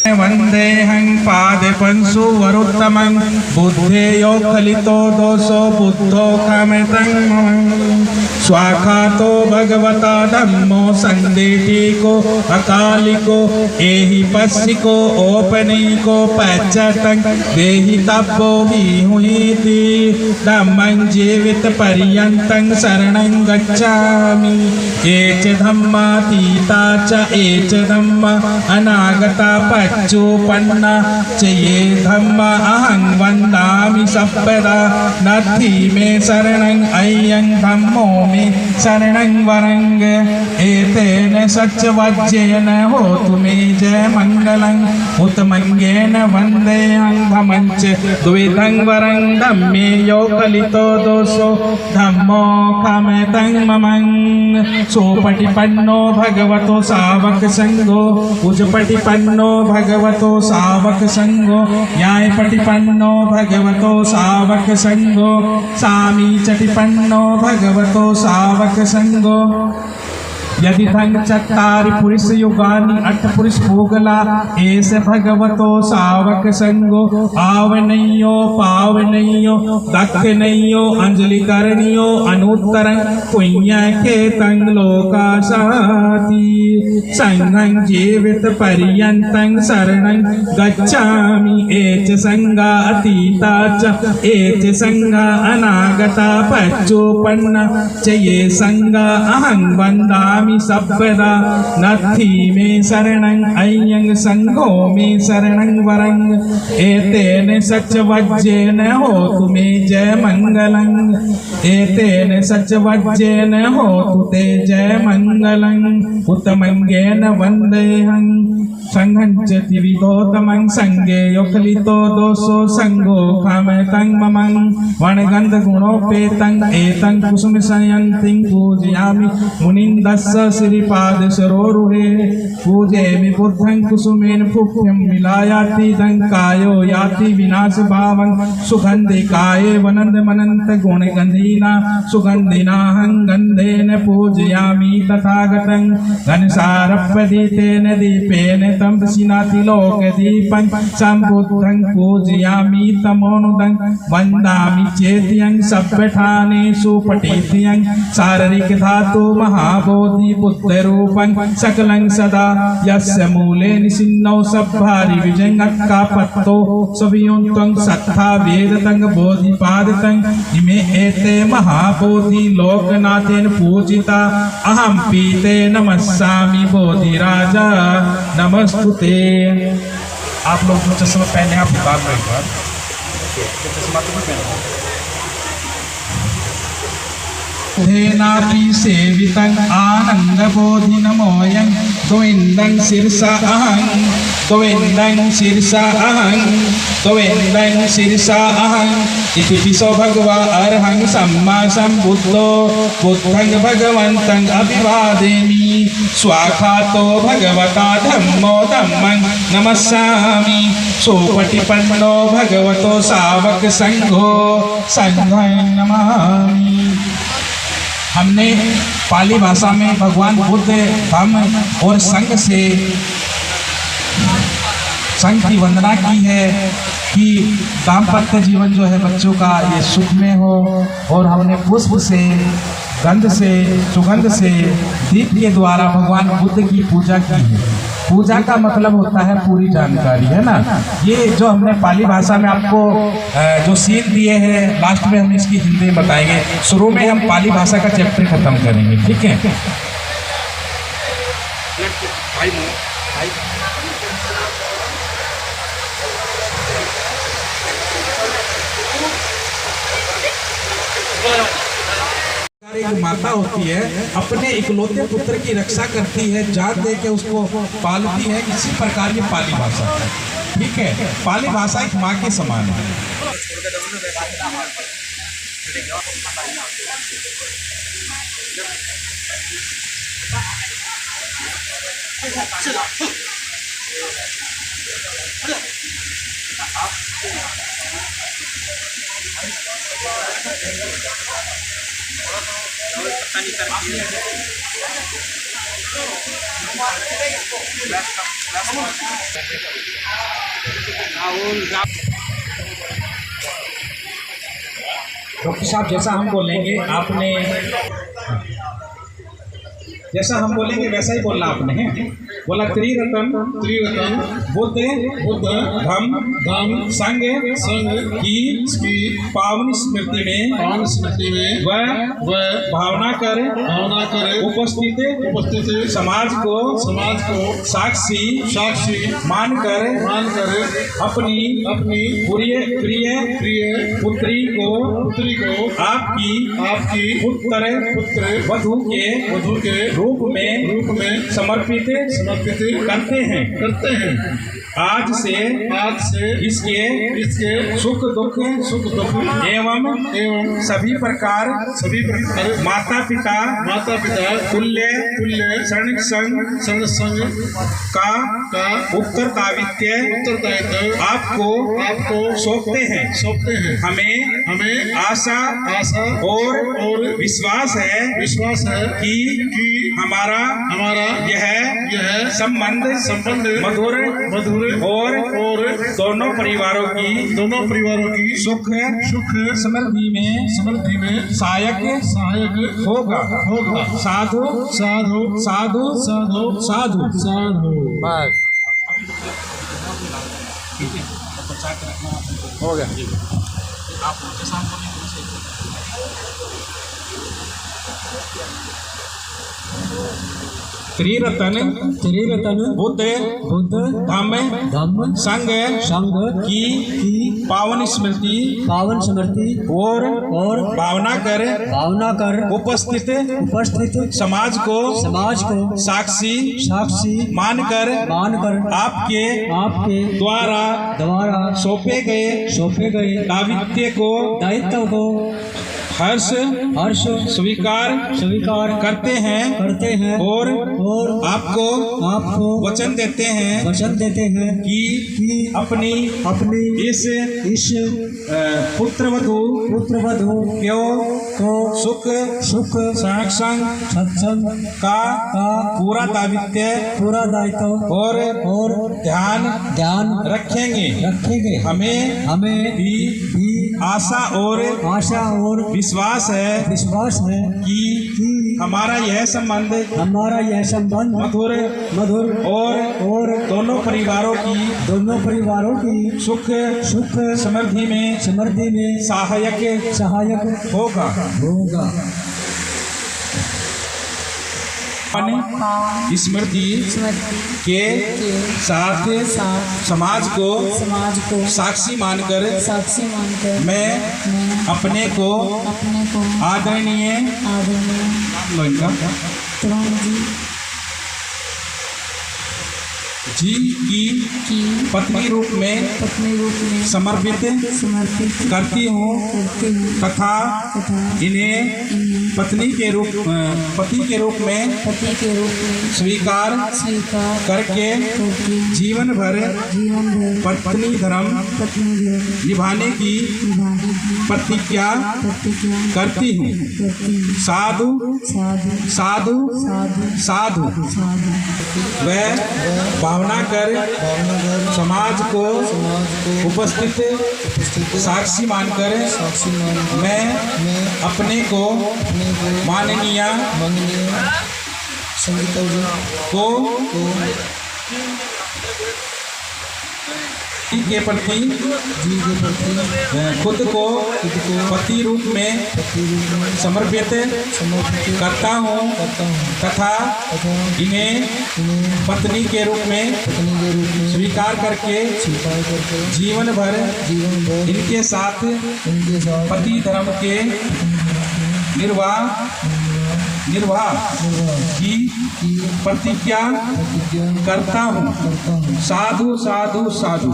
वंदेहं पादपंसु वरुत्तमं। बुद्धेयो खलितो दोषो बुद्धो खमितं स्वाखातो भगवता धम्मो संदेहिको अकालिको एहि पस्सिको औपनिको पच्चतं देहि तप्पो विहुति। धम्मं जीवित पर्यन्तं शरणं गच्छामि। ये च धम्मातीता च ये च धम्मा अनागता पच्चोपन्ना च ये धम्मा अहं वन्दामि सर्वदा। नत्थि मे शरणं अयं धम्मो मे शरणं वरं। एतेन सच्चवज्जेन होतु मे जय मंगलं। उत्तमंगेन वन्देहं धम्मं च द्विधं वरं। धम्मे यो कलितो दोषो धम्मो खमितं ममं। सोपटिपन्नो भगवतो सावक संगो। उजपटिपन्नो भगवतो सावक संगो। न्यायपटिपन्नो भगवतो सावक संगो। सामीचटिपन्नो भगवतो सावक संगो। यदि धन चत्तारि पुरुष युगानि अठ पुरुष भोगला ऐसे भगवतो सावक संगो। आवनयो पावनयो दक्षिणयो अंजलि करणियो अनुत्तरं पुण्य के तंग लोकाशाति। संघं जीवित पर्यन्तं शरणं गच्छामि। एच संगा अतीता च एच संगा अनागता पच्चोपन्ना च ये संगा अहं वन्दामि सर्वदा। नत्थि मे शरणं अयं संघो मे शरणं वरं। एतेन सच्चवज्जेन होतु मे जय मंगलं। एतेन सच्चवज्जेन होतु ते जय मंगलं। उत्तमंगेन वन्देहं संघं च त्रिविधोत्तमं। संगे योखलितो दोषो संगो खमितं ममं। वणगन्ध गुणोपेतं एतं कुसुम संयन्तिं पूजयामि। मुनिन्दस्य श्रीपाद सरोरुहे पूजयामि। बुद्धं कुसुमेन पुष्पं विलायाति तं कायो याति विनाश भावं। सुगन्धि काये वनन्द मनन्त गुणगन्धिना सुगन्धिनाहं गन्धेन पूजयामि तथागतं। घनसारपदितेन दीपेन तं प्रसिनाति लोकदीपं। सम्बुद्धं पूजयामि तमोनुदं वन्दामि चेत्यं। सभ्यठानेषु पठेत्यं शारीरिक धातु महाबोधि बुद्धरूपं सकलं सदा। यस्य मूले निसिन्नौ सभारि विजयंगा पत्तो सवियुक्तं सत्था वेदतं बोधिपादितं। इमे एते महाबोधि लोकनाथेन पूजिता। अहं पीते नमस्सामि बोधिराजा नमस्तुते। आप लोग जो चश्मा पहने आप उतार लो एक बार। चश्मा तो पहनो। धेनापि सेवितं आनन्दबोधिनमोऽयं। गोविन्दं शिरसा अहं गोविन्दं शिरसा अहं गोविन्दं शिरसा अहं। इति पिशो भगवा अर्हं सम्मा सम्बुद्धो। बुद्धं भगवन्तं अभिवादेमि। स्वाखातो भगवता धम्मो धम्मं नमस्सामि। सोपटिपन्नो भगवतो सावक संघो संघं नमामि। हमने पाली भाषा में भगवान बुद्ध धम्म और संघ की वंदना की है कि दाम्पत्य जीवन जो है बच्चों का ये सुख में हो। और हमने पुष्प से, गंध से, सुगंध से, दीप के द्वारा भगवान बुद्ध की पूजा की है। पूजा का मतलब होता है पूरी जानकारी, है ना। ये जो हमने पाली भाषा में आपको जो सीन दिए हैं, लास्ट में हम इसकी हिंदी में बताएंगे। शुरू में हम पाली भाषा का चैप्टर खत्म करेंगे, ठीक है। एक माता होती है, अपने इकलौते पुत्र की रक्षा करती है, जान दे के उसको पालती है। इसी प्रकार ये पाली भाषा है, ठीक है। पाली भाषा एक माँ के समान है। डॉक्टर साहब, जैसा हम बोलेंगे आपने, जैसा हम बोलेंगे वैसा ही बोलना आपने। बोला त्रिरत्न बुद्ध धम्म संघ की पावन स्मृति में व भावना कर उपस्थित समाज को साक्षी मानकर अपनी प्रिय पुत्री को आपकी पुत्र वधू के रूप में समर्पित करते हैं। आज से इसके सुख दुख एवं सभी प्रकार माता पिता तुल्य शरण संग का उत्तरदायित्व आपको सौंपते हैं। हमें आशा और विश्वास है कि हमारा यह संबंध मधुर और दोनों परिवारों की सुख समृद्धि में सहायक होगा। साधु साधु साधु साधु साधु साधु। हो गया। त्रिरत्न बुद्ध धम्म संघ की पावन स्मृति और भावना कर उपस्थित समाज को साक्षी मानकर आपके द्वारा सौंपे गए दायित्व को हर्ष स्वीकार करते हैं और आपको वचन देते हैं कि अपनी इस पुत्रवधू को सुख सत्संग का पूरा दायित्व और ध्यान रखेंगे। हमें भी आशा और विश्वास है कि हमारा यह संबंध मधुर और दोनों परिवारों की सुख समृद्धि में सहायक होगा। स्मृति के साथ समाज को साक्षी मानकर मैं अपने को आदरणीय जी की पत्नी रूप में समर्पित करती हूँ तथा इन्हें पति के रूप में स्वीकार करके जीवन भर पत्नी धर्म निभाने की प्रतिज्ञा करती हूँ। साधु साधु साधु। वह भावना कर समाज को उपस्थित साक्षी मानकर मैं अपने को माननीय को के प्रति खुद को पति रूप में समर्पित करता हूँ तथा इन्हें पत्नी के रूप में स्वीकार करके जीवन भर इनके साथ पति धर्म के निर्वाह की प्रतिज्ञा करता हूँ। साधु साधु साधु।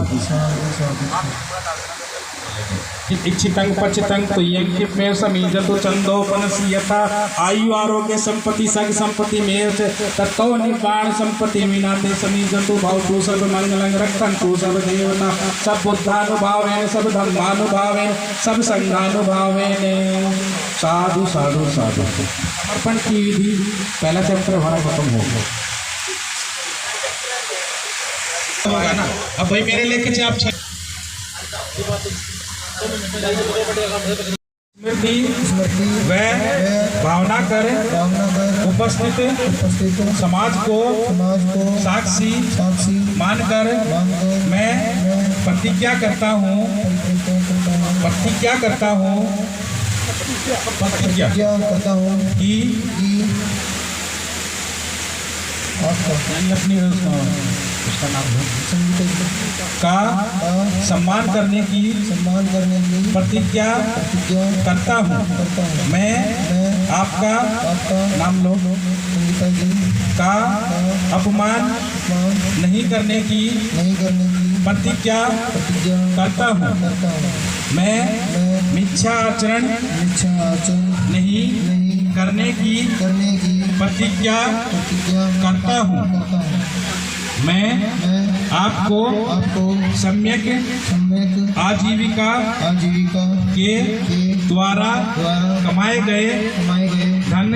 इच्छितं पचितं तुय्यं में समीजतु चंदोपनसीयता आयु आरोग्य संपत्ति सग संपत्ति में तत्तो निर्वाण संपत्ति विनाते समीजतु भवतु सर्व मंगलं रक्षन्तु सर्व देवता सब बुद्धानुभावेन सब धर्मानुभावेन सब संघानुभावेन। साधु साधु साधु। अर्पण की विधि पहला चैप्टर हमारा खत्म हो गया ना। अब भाई मेरे लेके आप स्मृति व भावना कर उपस्थित समाज को साक्षी मानकर मैं प्रतिज्ञा करता हूँ कि अपनी उसका नाम का सम्मान करने की प्रतिज्ञा करता हूँ। मैं आपका नाम लो का अपमान नहीं करने की प्रतिज्ञा करता हूँ। मैं मिथ्या आचरण नहीं करने की प्रतिज्ञा करता हूँ। मैं आपको सम्यक आजीविका के द्वारा कमाए गए धन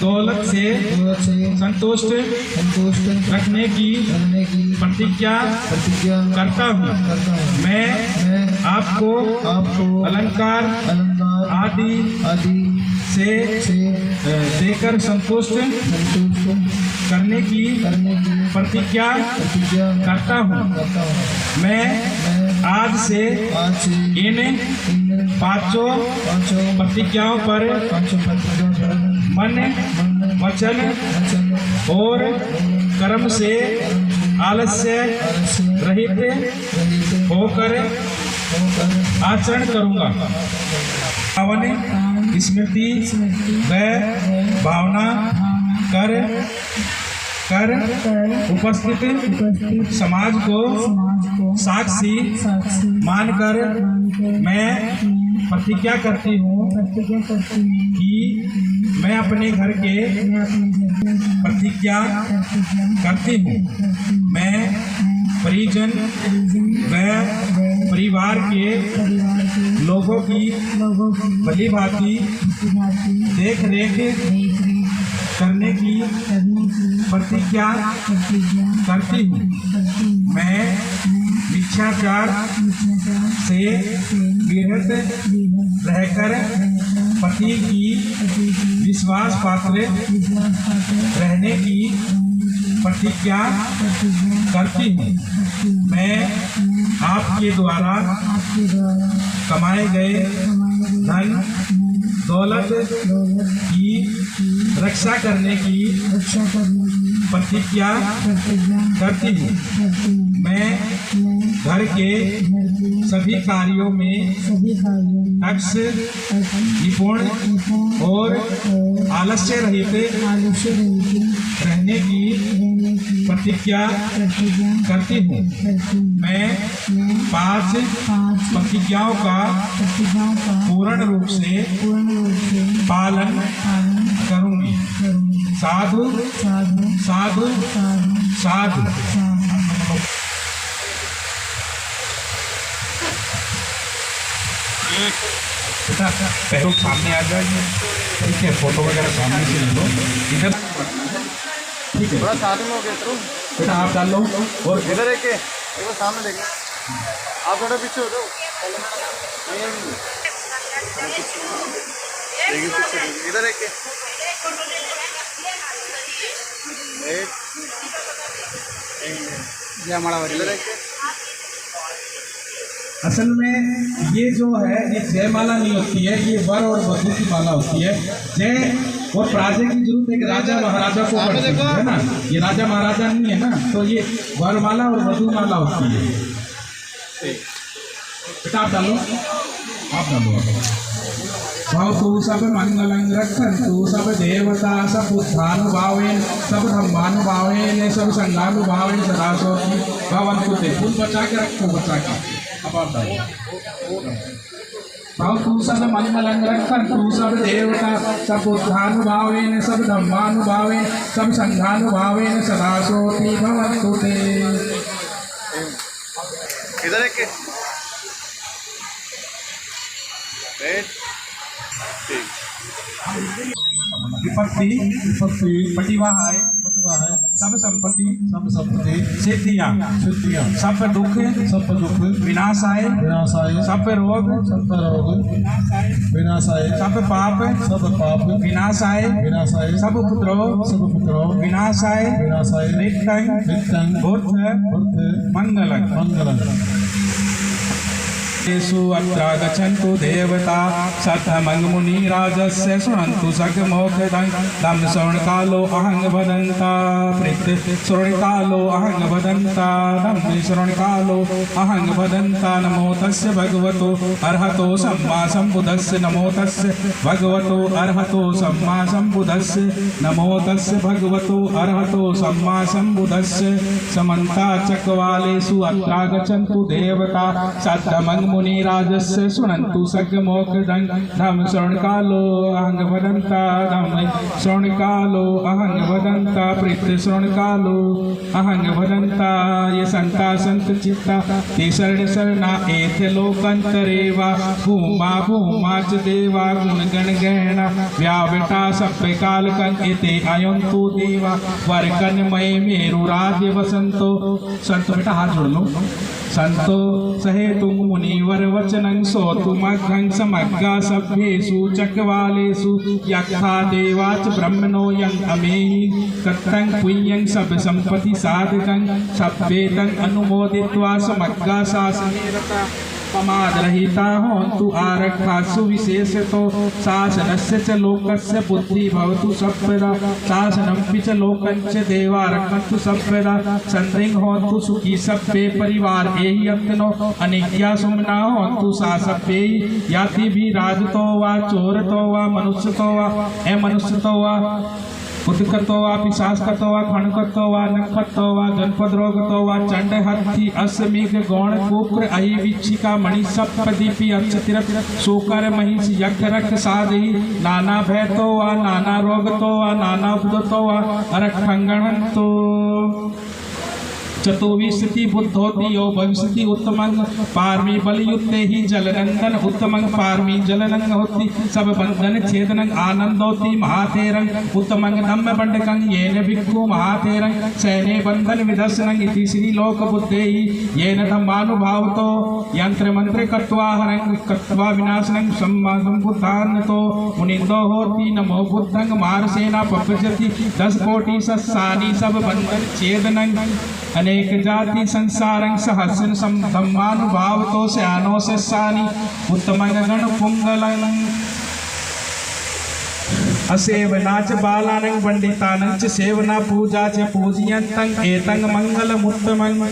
दौलत से संतुष्ट रखने की प्रतिज्ञा करता हूँ। मैं आपको अलंकार आदि से देकर संतुष्ट करने की प्रतिज्ञा करता हूँ। मैं आज से इन पांचों प्रतिज्ञाओं पर मन वचन और कर्म से आलस्य रहित होकर आचरण करूँगा। स्मृति व भावना कर उपस्थित समाज को साक्षी मानकर मैं प्रतिज्ञा करती हूँ कि मैं अपने घर के प्रतिज्ञा करती हूँ। मैं परिजन व परिवार के लोगों की भली भांति देख रेख करने की प्रतिज्ञा करती हूँ। मैं मिथ्याचार से विरत रहकर पति की विश्वास पात्र रहने की प्रतिज्ञा करती हूँ। मैं आपके द्वारा कमाए गए धन दौलत की रक्षा करने की प्रतिज्ञा करती हूँ मैं घर के सभी कार्यों में दक्ष, निपुण और आलस्य रहित रहने की प्रतिज्ञा करती हूँ मैं 5 प्रतिज्ञाओं का पूर्ण रूप से पालन करूँगी। साधु साधु साधु। बेटा पैरों सामने आ जाइए, ठीक है, फोटो वगैरह सामने से ले लो इधर, ठीक है, थोड़ा साथ में हो गया तो बेटा आप डाल लो और इधर एक वो सामने देखिए, आप थोड़ा पीछे हो जाओ, इधर एक इधर एक। असल में ये जो है ये जयमाला नहीं होती है, ये वर और वधू की माला होती है। जय और प्राजय की जरूरत एक राजा महाराजा को पड़ती है ना, ये राजा महाराजा नहीं है ना, तो ये वरमाला और वधू माला होती है। बेटा आप डालो, आप डालो। भाव तू सब मंगलं रक्षन्तु सब देवता सब बुद्धानुभावेन सब धर्मानुभावेन सब संघानुभावेन सदा सोति भवन्तु ते। फूल बचा के रखो, बचा के। अब आप डालो। भाव तू सब मंगलं रक्षन्तु सब देवता सब बुद्धानुभावेन सब धर्मानुभावेन सब संघानुभावेन सदा सोति भवन्तु ते। इधर एक विपत्ति पटिवाहाय सब संपत्ति सिद्धियां सब दुख विनाशाय सब रोग विनाशाय सब पाप विनाशाय सब उपद्रव विनाशाय रिक्तं मंगलं येषु अत्र गच्छन्तु देवता सतमङ्गमुनिराजस्य शृण्वन्तु सखमोक्षदं दं श्रवणकालो अहं वदन्ता प्रीत श्रवणकालो अहं वदन्ता दं श्रवणकालो अहं वदन्ता। नमो तस्य भगवतो अर्हतो सम्मा सम्बुद्धस्य नमो तस्य भगवतो अर्हतो सम्मा सम्बुद्धस्य नमो तस्य भगवतो अर्हतो सम्मा सम्बुद्धस्य। समन्ता चक्रवालेषु अत्र गच्छन्तु देवता सतमङ्ग मुनिराजस्य शृण्वन्तु सखमोक्षदं धम श्रवणकालो अहं वदन्ता धम श्रवणकालो अहं वदन्ता प्रीत श्रवणकालो अहं वदन्ता। ये संता संत चित्ता ते शरणा एथे लोकांतरे वा भूमा च देवा गुणगण गहना व्यावृता सभ्य काल कं एते अयंतु देवा वरकन्मय मेरु राज्य वसंतो। संतो बेटा हाथ जोड़ लो। संतो सहेतुं मुनिवर वचनं सोतुमघं समग्गा सभ्येषु चक्रवालेषु यथा देवाच ब्रह्मणो यं अमेहि कत्तं पुण्यं सब संपत्ति साधकं सभ्येतं अनुमोदित्वा समग्गा शासने रता पमादरहिता होन्तु आरक्षासु विशेषतो शासनस्य च लोकस्य बुद्धि भवतु सर्वदा शासनमपि च लोकञ्च देवा रक्षन्तु सर्वदा। संदिग्ध होन्तु सुखी सभ्ये परिवार एहि यत्नो अनिज्ञा सुमना होन्तु सा सभ्ये याति भी राजतो वा चोरतो वा मनुष्यतो वा अमनुष्यतो वा उदकतो वा पिशाचकतो वा खणकतो वा नखतो वा गणपद्रोगतो वा चंड हथी असमीघ गौण कुक्र अहि विच्छिका मणि सप्तदीपी अक्षतिरथ शूकर महिष यक्ष रक्त साधि नाना भयतो वा नाना रोगतो वा नाना उदतो वा अरक्षंगणतो। चतुर्विंशति बुद्धोति यो भविष्यति उत्तमं पारमी बलयुक्ते ही जलनंदन उत्तमं पारमी जलनंग होति सब बंधन छेदनं आनंदोति महाथेरं उत्तमं धम्म बंडकं येन भिक्खु महाथेरं सैने बंधन विदर्शनं इति श्री लोक बुद्धेहि येन धम्मानुभावतो यंत्र मंत्र कत्वा हरं कत्वा विनाशनं सम्मा संबुद्धान्तो मुनिंदो होति नमो बुद्धं मारसेना पपजति 10 कोटि सस्सानि सब बंधन छेदनं अनेक जाति संसारं सहस्रं धम्मानुभावतो स्यानो सस्सानि उत्तमं गण पुंगलं। असेवना च बालानं पंडितानं च सेवना पूजा च पूजयन्तं एतं मंगलमुत्तमं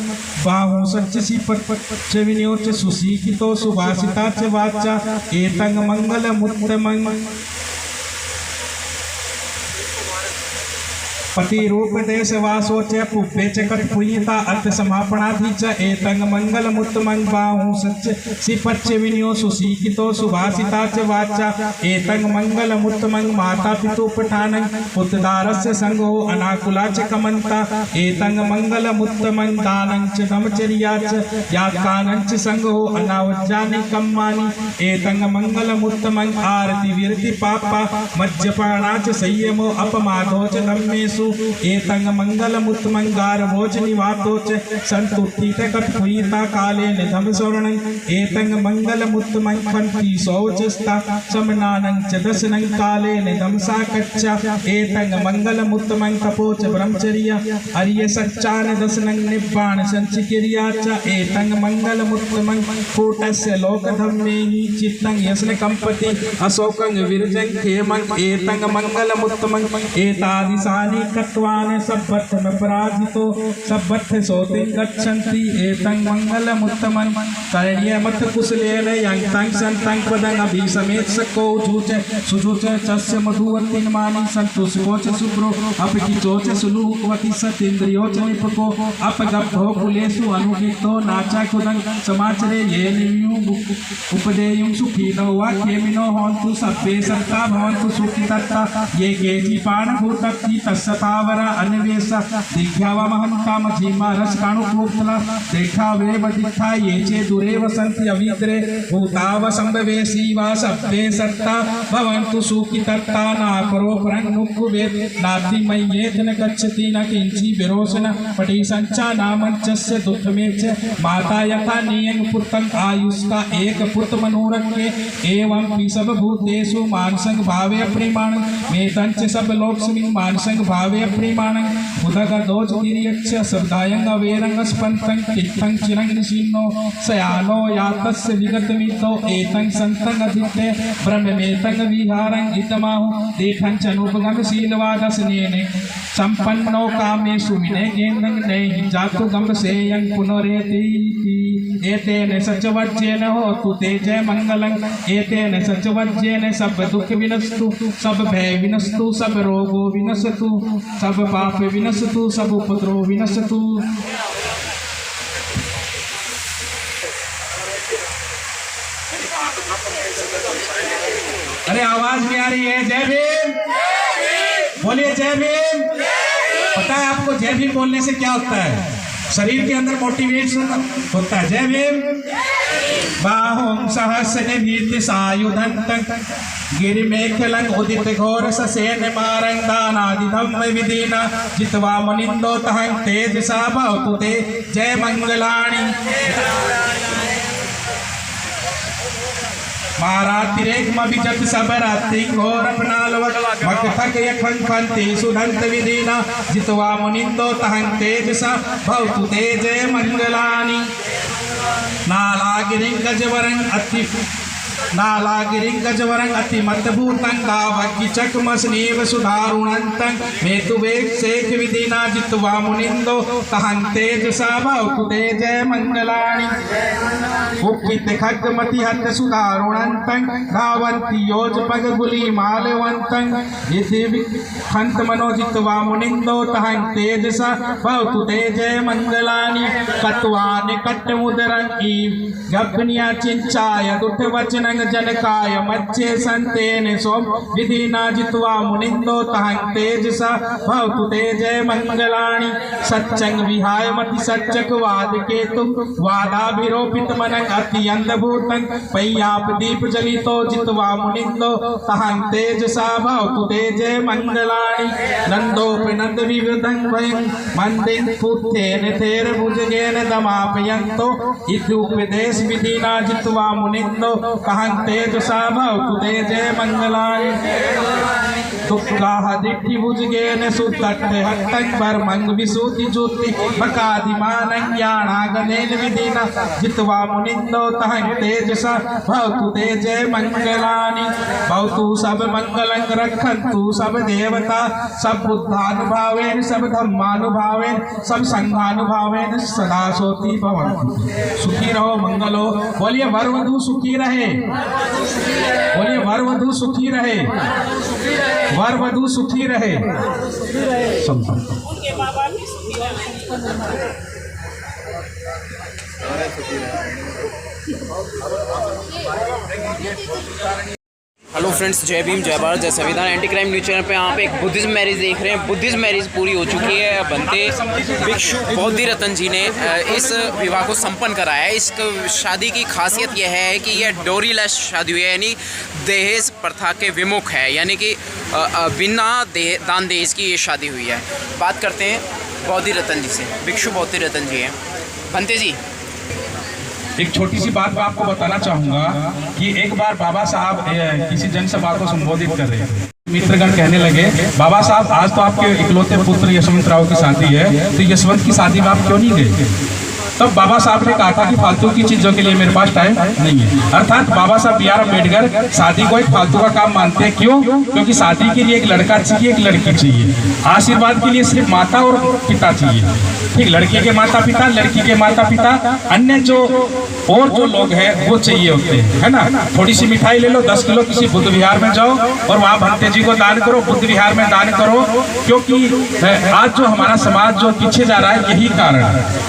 बाहु सच्च च विनियो च सुशीकितो सुभाषिता च वाचा एतं मंगलमुत्तमं पति रूप देश वासो च पुब्बे च कटपुयिता अर्थ समापनाधि च एतं मंगलमुत्तमं बाहु सच्च सिपच्च विनियो सुशीकितो सुभाषिता च वाचा एतं मंगलमुत्तमं माता पितुपठानं पुत्रदारस्य संगो अनाकुला च कमंता एतं मंगलमुत्तमं दानं च ब्रह्मचर्या च यात्कानं च संगो अनावज्जानि कम्मानि एतं मंगलमुत्तमं आरति विरति पापा मज्जपाना च संयमो अपमादो च धम्मेषु एतं मंगलमुत्तमं गारभोज निवातो च संतुष्टित कटपुयिता काले निधम स्वर्णं एतं मंगलमुत्तमं फन्ति शौचस्ता समनानं च दशनं काले निधम साकच्चा एतं मंगलमुत्तमं तपो च ब्रह्मचर्या अर्य सच्चान दशनं निब्बाण संचिक्रिया च एतं मंगलमुत्तमं कूटस्य लोकधम्मेहि चित्तं यस्न कंपति अशोकं विरजं खेमं एतं मंगलमुत्तमं एतादिशानि कत्वान सब्बथ में पराजितो सब्बथ सोते गच्छन्ति एतं मंगलमुत्तमं कर्ण्य मत कुशलेन यंतं संतं पदं अभिसमेत सको जुच सुजुच चस्य मधुवतिन्मानि संतुष्को च शुभ्रो अपकिचो च सुलूकवति सतेन्द्रियो च निपको अपगभ्भो कुलेषु अनुहितो नाचा कुदं समाचरे ये निम्यु उपदेयुं सुखिनो वा खेमिनो होन्तु सब्बे सत्ता भवन्तु सुखितत्ता ये केचि पाणभूतत्ति तस्सतावरा अन्वेषा दिख्यावा महंता मधीमा रसकाणुपूतला देखा वे बदिखा ये चे दुरे वसंति अविद्रे भूताव संभवेशी वा सब्बे सत्ता भवन्तु सुखितत्ता ना करो परन्नुकुवे नाति मय्येत न गच्छति न किंची विरोचन पटी संचा नामंचस्य दुःखमे च माता यथा नियं पुत्रं आयुष्का एक पुत्र मनोरखे एवं सब भूतेषु मानसंग भावे अप्रिमाण मेतंच सब लोकस्मिन् मानसंग भावे अप्रिमाणं उदग दोज तिर्यच्च शब्दायं अवेरं स्पन्तं कित्तं चिरं निशीनो सयानो यातस्य विगतमितो एतं संतं अधिते ब्रह्ममेतं विहारं इतमाहु देठं च अनुपगम शीलवादसनेने संपन्नो कामेषु विनयेनं नैहि जातु गम्भसेयं पुनरेति एतेन सचवज्जेन होतु ते जय मंगलं एतेन सचवज्जेन सब दुख विनस्तु सब भय विनस्तु सब रोगो विनस्तु सब पाप विनस्तु सब उपद्रव विनस्तु। अरे आवाज नहीं आ रही है? जय भीम बोलिए, जय भीम। पता है आपको जय भीम बोलने से क्या होता है? शरीर के अंदर मोटिवेशन होता है। जय भीम। बाहुं सहस्र भीति सायुधं गिरिमेखलं उदित घोर ससेन मारं दानादिधम विदीना जित्वा मुनिंदो तहं तेजसा भवतु ते जय मंगलानि। मारातिरेकमभिजत सबरात्रि घोर अपनालवक मकथक यखं फन्ति सुधंत विदीना जित्वा मुनिंदो तहं तेजसा भवतु ते जय मंगलानि। नालागिरिं गजवरं अति नालागिरिं गजवरं अतिमद्भूतं गावकिचकमस्नेव सुधारुणन्तं मेतुवेग शेख विधिना जित्वा मुनिंदो तहं तेजसा भवतु ते जय मंगलानि। उक्कित खड्गमति हत सुधारुणन्तं धावन्ति योजपग गुली मालवन्तं यदि हंत मनो जित्वा मुनिंदो तहं तेजसा भवतु ते जय मंगलानि। कट्वानि कट्टमुदरं ईव गभ्निया चिंचाय दुठ वचनं जनकाय मच्चे संतेन सोम विधिना जित्वा मुनिंदो तहं तेजसा भवतु ते जय मंगलानि। सच्चंग विहाय मति सच्चक वाद केतु वादाभिरोपित मनंग अति अंधभूतं पय्याप दीप जलितो जित्वा मुनिंदो तहं तेजसा भवतु ते जय मंगलानि। नंदोपनंद विवृतं वयं मंदिं पुत्तेन थेर भुजगेन दमापयन्तो इत्युपदेश विधिना जित्वा मुनिंदो तहं तहं तेजसा भवतु तेजे मंगलानि दुःखाः दिट्ठिभुजगेन सुतट्टे हट्टं परमं विसुति ज्योति बकादिमानं ज्ञानागनेन विधिना जित्वा मुनिन्दो तहं तेजसा भवतु तेजे मंगलानि भवतु सब मंगलं रक्षन्तु सब देवता सब बुद्धानुभावेन सब धर्मानुभावेन सब संघानुभावेन सदा सोती भवन्तु। सुखी रहो, मंगल हो। बोलिए वर वधू सुखी रहे, बोलिए वर वधू सुखी रहे, वर वधू सुखी रहे। हेलो फ्रेंड्स, जय भीम, जय भारत, जय संविधान। एंटी क्राइम न्यूज़ चैनल पे आप एक बुद्धिज्म मैरिज देख रहे हैं। बुद्धिज्म मैरिज पूरी हो चुकी है। बनते भिक्षु बौद्धि रतन जी ने इस विवाह को संपन्न कराया है। इस शादी की खासियत यह है कि यह डोरीलेस शादी हुई है, यानी दहेज प्रथा के विमुख है, यानी कि बिना दान दहेज की ये शादी हुई है। बात करते हैं बौद्धि रतन जी से। भिक्षु बौद्धि रतन जी हैं। बनते जी, एक छोटी सी बात मैं आपको बताना चाहूँगा कि एक बार बाबा साहब किसी जनसभा को संबोधित कर रहे थे। मित्रगण कहने लगे, बाबा साहब आज तो आपके इकलौते पुत्र यशवंत राव की शादी है, तो यशवंत की शादी में आप क्यों नहीं गए? तब बाबा साहब ने कहा था कि फालतू की चीजों के लिए मेरे पास टाइम नहीं है। अर्थात बाबा साहब बी आर अम्बेडकर शादी को एक फालतू का काम मानते हैं। क्यों? क्योंकि शादी के लिए एक लड़का चाहिए, एक लड़की चाहिए। आशीर्वाद के लिए सिर्फ माता और पिता चाहिए। ठीक, लड़की के माता पिता, लड़की के माता पिता, अन्य जो लोग हैं वो चाहिए होते हैं, है ना। थोड़ी सी मिठाई ले लो, 10 किलो किसी बुद्ध विहार में जाओ और वहाँ भंते जी को दान करो, बुद्ध विहार में दान करो। क्योंकि आज जो हमारा समाज जो पीछे जा रहा है यही कारण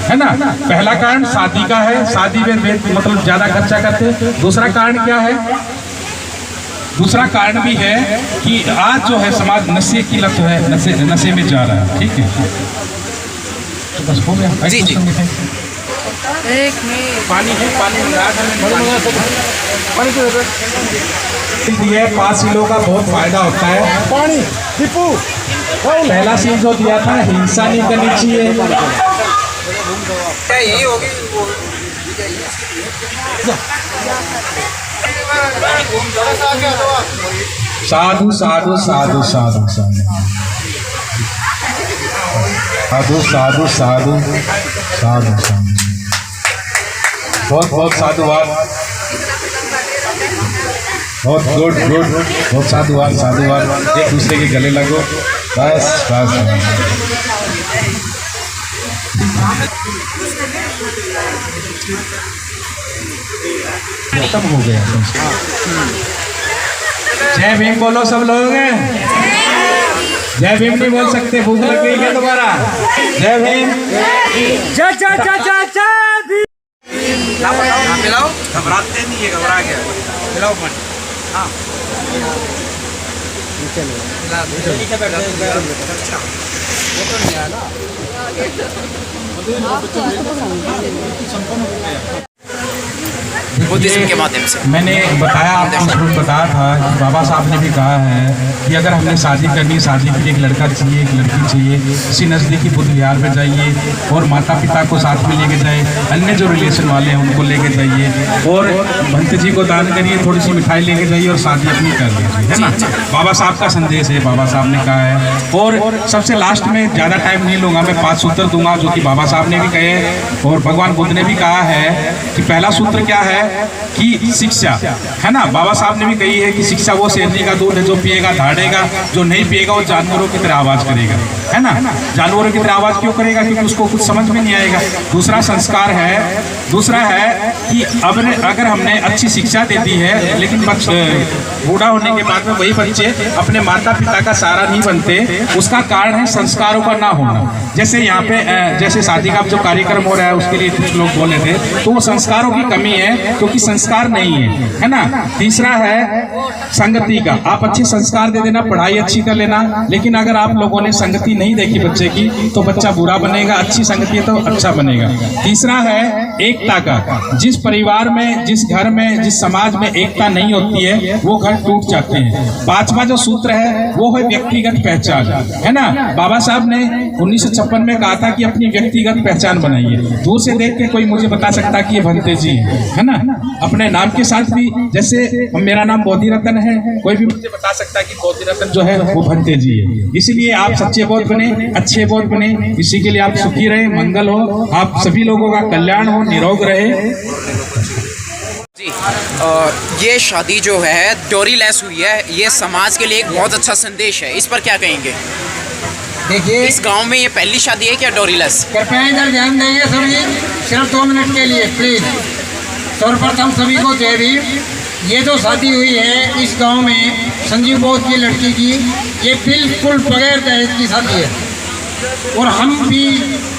है ना। पहला कारण शादी का है, शादी में मतलब ज्यादा खर्चा करते हैं। दूसरा कारण क्या है? दूसरा कारण भी है कि आज जो है समाज नशे की लत है, नशे में जा रहा है। ठीक है, तो बस हो गया। जी जी, पानी है, पानी दिए 5 किलो का बहुत फायदा होता है। पानी दीपू पहला सीन जो दिया था, हिंसा नहीं करनी चाहिए। यही होगी साधु साधु साधु साधु साधु साधु साधु साधु साधु साधु बहुत बहुत साधुवाद, बहुत गुड गुड, बहुत साधुवाद साधुवाद। एक दूसरे के गले लगो, बस बस खत्म हो गया। जय भीम बोलो सब लोग। जय भीम नहीं बोल सकते, भूख लग गई है दोबारा। जय भीम, जय जय जय जय जय भीम। पिलाओ, घबराते नहीं है, घबरा गया। पिलाओ पानी। हाँ, बुद्धिज्म के माध्यम से मैंने बताया, आपको बताया था कि बाबा साहब ने भी कहा है कि अगर हमने शादी करनी, शादी के लिए एक लड़का चाहिए, एक लड़की चाहिए, किसी नज़दीकी बुद्ध विहार में जाइए और माता पिता को साथ में लेके जाए, अन्य जो रिलेशन वाले हैं उनको लेके जाइए और भंत जी को दान करिए, थोड़ी सी मिठाई लेके जाइए और शादी अपनी कर लीजिए, है ना। बाबा साहब का संदेश है, बाबा साहब ने कहा है। और सबसे लास्ट में, ज़्यादा टाइम नहीं लूँगा, मैं 5 सूत्र दूंगा जो कि बाबा साहब ने भी कहे और भगवान बुद्ध ने भी कहा है। कि पहला सूत्र क्या है कि शिक्षा, है ना। बाबा साहब ने भी कही है कि शिक्षा वो शेरनी का दूध है, जो पिएगा धाड़ेगा, जो नहीं पिएगा वो जानवरों की तरह आवाज़ करेगा, है ना। जानवरों की तरह आवाज़ क्यों करेगा? क्योंकि उसको कुछ समझ में नहीं आएगा। दूसरा संस्कार है, दूसरा है कि अगर हमने अच्छी शिक्षा दे दी है लेकिन बूढ़ा होने के बाद में वही बच्चे अपने माता पिता का सहारा नहीं बनते, उसका कारण है संस्कारों का ना होना। जैसे यहाँ पे जैसे शादी का जो कार्यक्रम हो रहा है उसके लिए कुछ लोग बोले थे, तो वो संस्कारों की कमी है, क्योंकि संस्कार नहीं है ना। तीसरा है संगति का। आप अच्छे संस्कार दे देना, पढ़ाई अच्छी कर लेना, लेकिन अगर आप लोगों ने संगति नहीं देखी बच्चे की तो बच्चा बुरा बनेगा, अच्छी संगति है तो अच्छा बनेगा। तीसरा है एकता का। जिस परिवार में, जिस घर में, जिस समाज में एकता नहीं होती है वो घर टूट जाते हैं। 5वां जो सूत्र है वो है व्यक्तिगत पहचान, है ना। बाबा साहब ने 1956 में कहा था कि अपनी व्यक्तिगत पहचान बनाइए। दूर से देख के कोई मुझे बता सकता कि ये भंते जी है ना। अपने नाम के साथ भी, जैसे मेरा नाम बोधि रतन है, कोई भी मुझे बता सकता है कि बोधि रतन जो है वो भंते जी है। इसलिए आप सच्चे बोध बने, अच्छे बोध बने, इसी के लिए आप सुखी रहे, मंगल हो, आप सभी लोगों का कल्याण हो, निरोग रहे। जी ये शादी जो है डोरी लेस हुई है, ये समाज के लिए एक बहुत अच्छा संदेश है, इस पर क्या कहेंगे? देखिए, इस गांव में ये पहली शादी है क्या डोरी लेस? कृपया इधर ध्यान देंगे सभी, सिर्फ 2 मिनट के लिए प्लीज। सर्वप्रथम सभी को जय भीम। ये जो शादी हुई है इस गांव में संजीव बोध की लड़की की, ये बिल्कुल बगैर दहेज की शादी है, और हम भी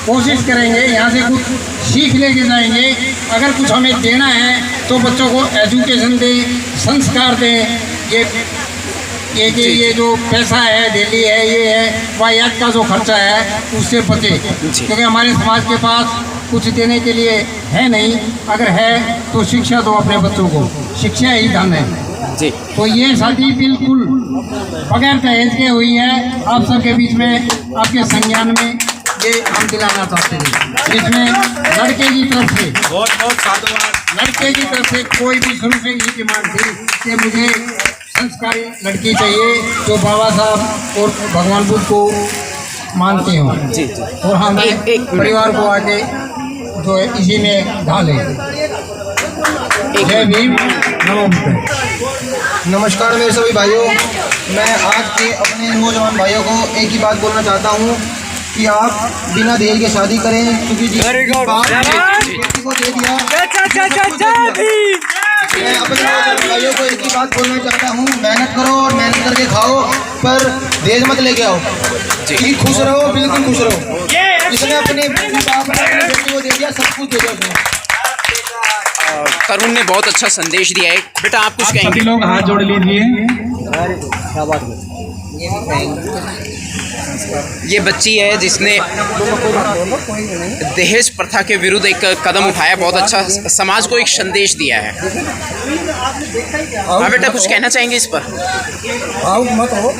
कोशिश करेंगे यहाँ से कुछ सीख लेके जाएंगे। अगर कुछ हमें देना है तो बच्चों को एजुकेशन दें, संस्कार दें। ये जो पैसा है, दिल्ली है, ये है, वाहियात का जो खर्चा है उससे बचे, क्योंकि हमारे समाज के पास कुछ देने के लिए है नहीं। अगर है तो शिक्षा दो अपने बच्चों को, शिक्षा ही धन है जी। तो ये शादी बिल्कुल बगैर दहेज के हुई है। आप सबके बीच में, आपके संज्ञान में ये हम दिलाना चाहते हैं। इसमें लड़के की तरफ से बहुत साधुवाद, लड़के की तरफ से कोई भी शुरू से ये डिमांड थी कि मुझे संस्कारी लड़की चाहिए जो बाबा साहब और भगवान बुद्ध को मानते हो, और हम एक परिवार को आगे जो है इसी में ढाले। जय भीम, नमस्कार मेरे सभी भाइयों। मैं आज के अपने नौजवान भाइयों को एक ही बात बोलना चाहता हूँ कि आप बिना दहेज के शादी करें, क्योंकि बेटी को दे दिया। मैं अपने नौजवान भाइयों को एक ही बात बोलना चाहता हूँ, मेहनत करो और मेहनत करके खाओ, पर दहेज मत लेके आओ। खुश रहो, बिल्कुल खुश रहो। इसने अपने बेटी को दे दिया, सब कुछ दे दिया। तरुण ने बहुत अच्छा संदेश दिया है। बेटा आप कुछ कहेंगे? सभी लोग हाथ जोड़ लीजिए। ये बच्ची है जिसने दहेज प्रथा के विरुद्ध एक कदम उठाया, बहुत अच्छा, समाज को एक संदेश दिया है। हाँ बेटा कुछ कहना चाहेंगे इस पर? मत हो,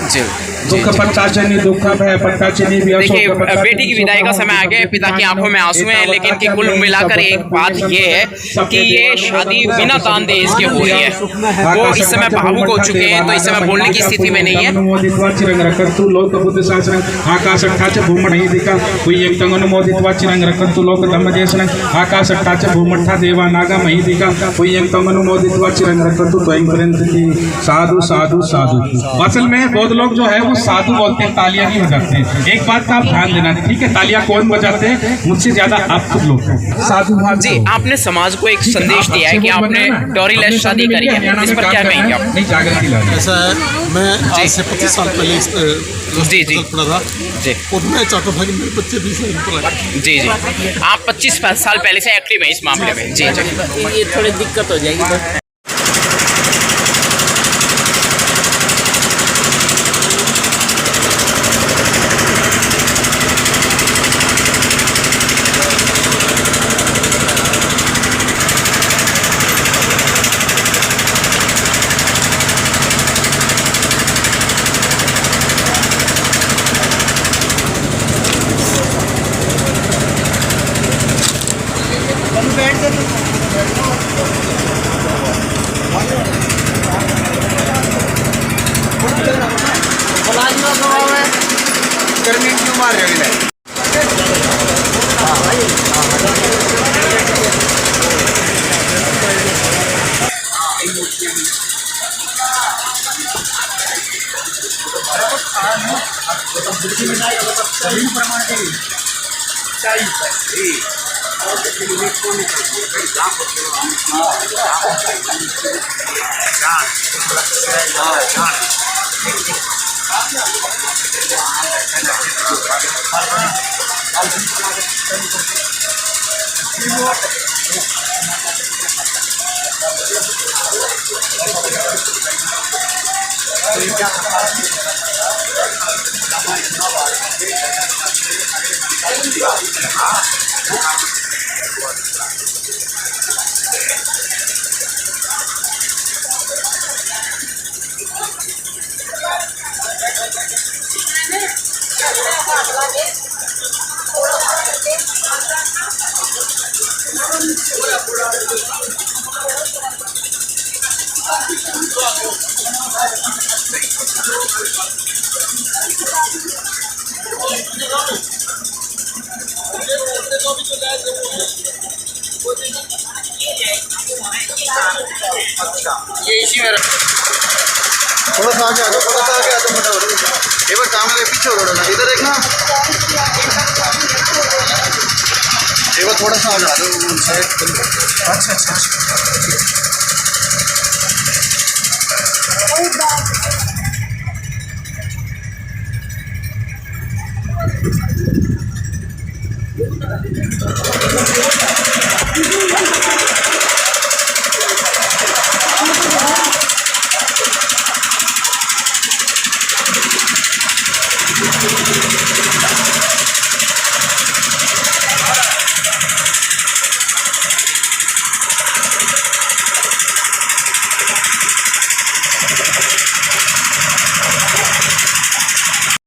जी। दुख पट्टाचनी, दुख भय पट्टाचनी भी। देखिए बेटी की विदाई का समय आ गया, पिता की आंखों में आंसू हैं, लेकिन कि कुल मिलाकर एक बात ये है कि ये शादी बिना दान दहेज के हो रही है। वो इस समय भावुक हो चुके हैं, तो इस समय बोलने की स्थिति में नहीं है। रखतु लोक बुद्ध शासनं आकाशट्टाच भूमणहिदिका कुय्यक्तं अनुमोदित्वा चिरं रखतु लोक धम्मदेशनं आकाशट्टाच भूमट्ठा देवा नागा महिदिका कुय्यक्तं अनुमोदित्वा चिरं रखतु त्वयं प्रयंति। साधु साधु साधु। असल में बहुत लोग जो है वो साधु बोलते हैं, तालियां नहीं बजाते हैं। एक बात का आप ध्यान देना, ठीक है? तालियां कौन बजाते हैं? मुझसे ज्यादा आप खुद लोग साधु जी। आपने समाज को एक संदेश दिया है कि आपने डोरी लेस शादी करी है, इस पर क्या कहेंगे आप? नहीं, जागृति लानी। ऐसा है, मैं आज से 25 साल पहले जी पढ़ा था जी, और मैं चाहता था कि मेरे बच्चे भी जी जी। आप 25 साल पहले से एक्टिव हैं इस मामले में? जी जी। ये थोड़ी दिक्कत हो जाएगी। गर्मी क्यों मार रहे हो? थोड़ा सा आगे आ जाओ, थोड़ा सा आगे आ जाओ, फटाफट। एक बार कैमरे पीछे हो थोड़ा सा, इधर देखना। एक बार थोड़ा सा आ जाओ साइड। अच्छा अच्छा अच्छा।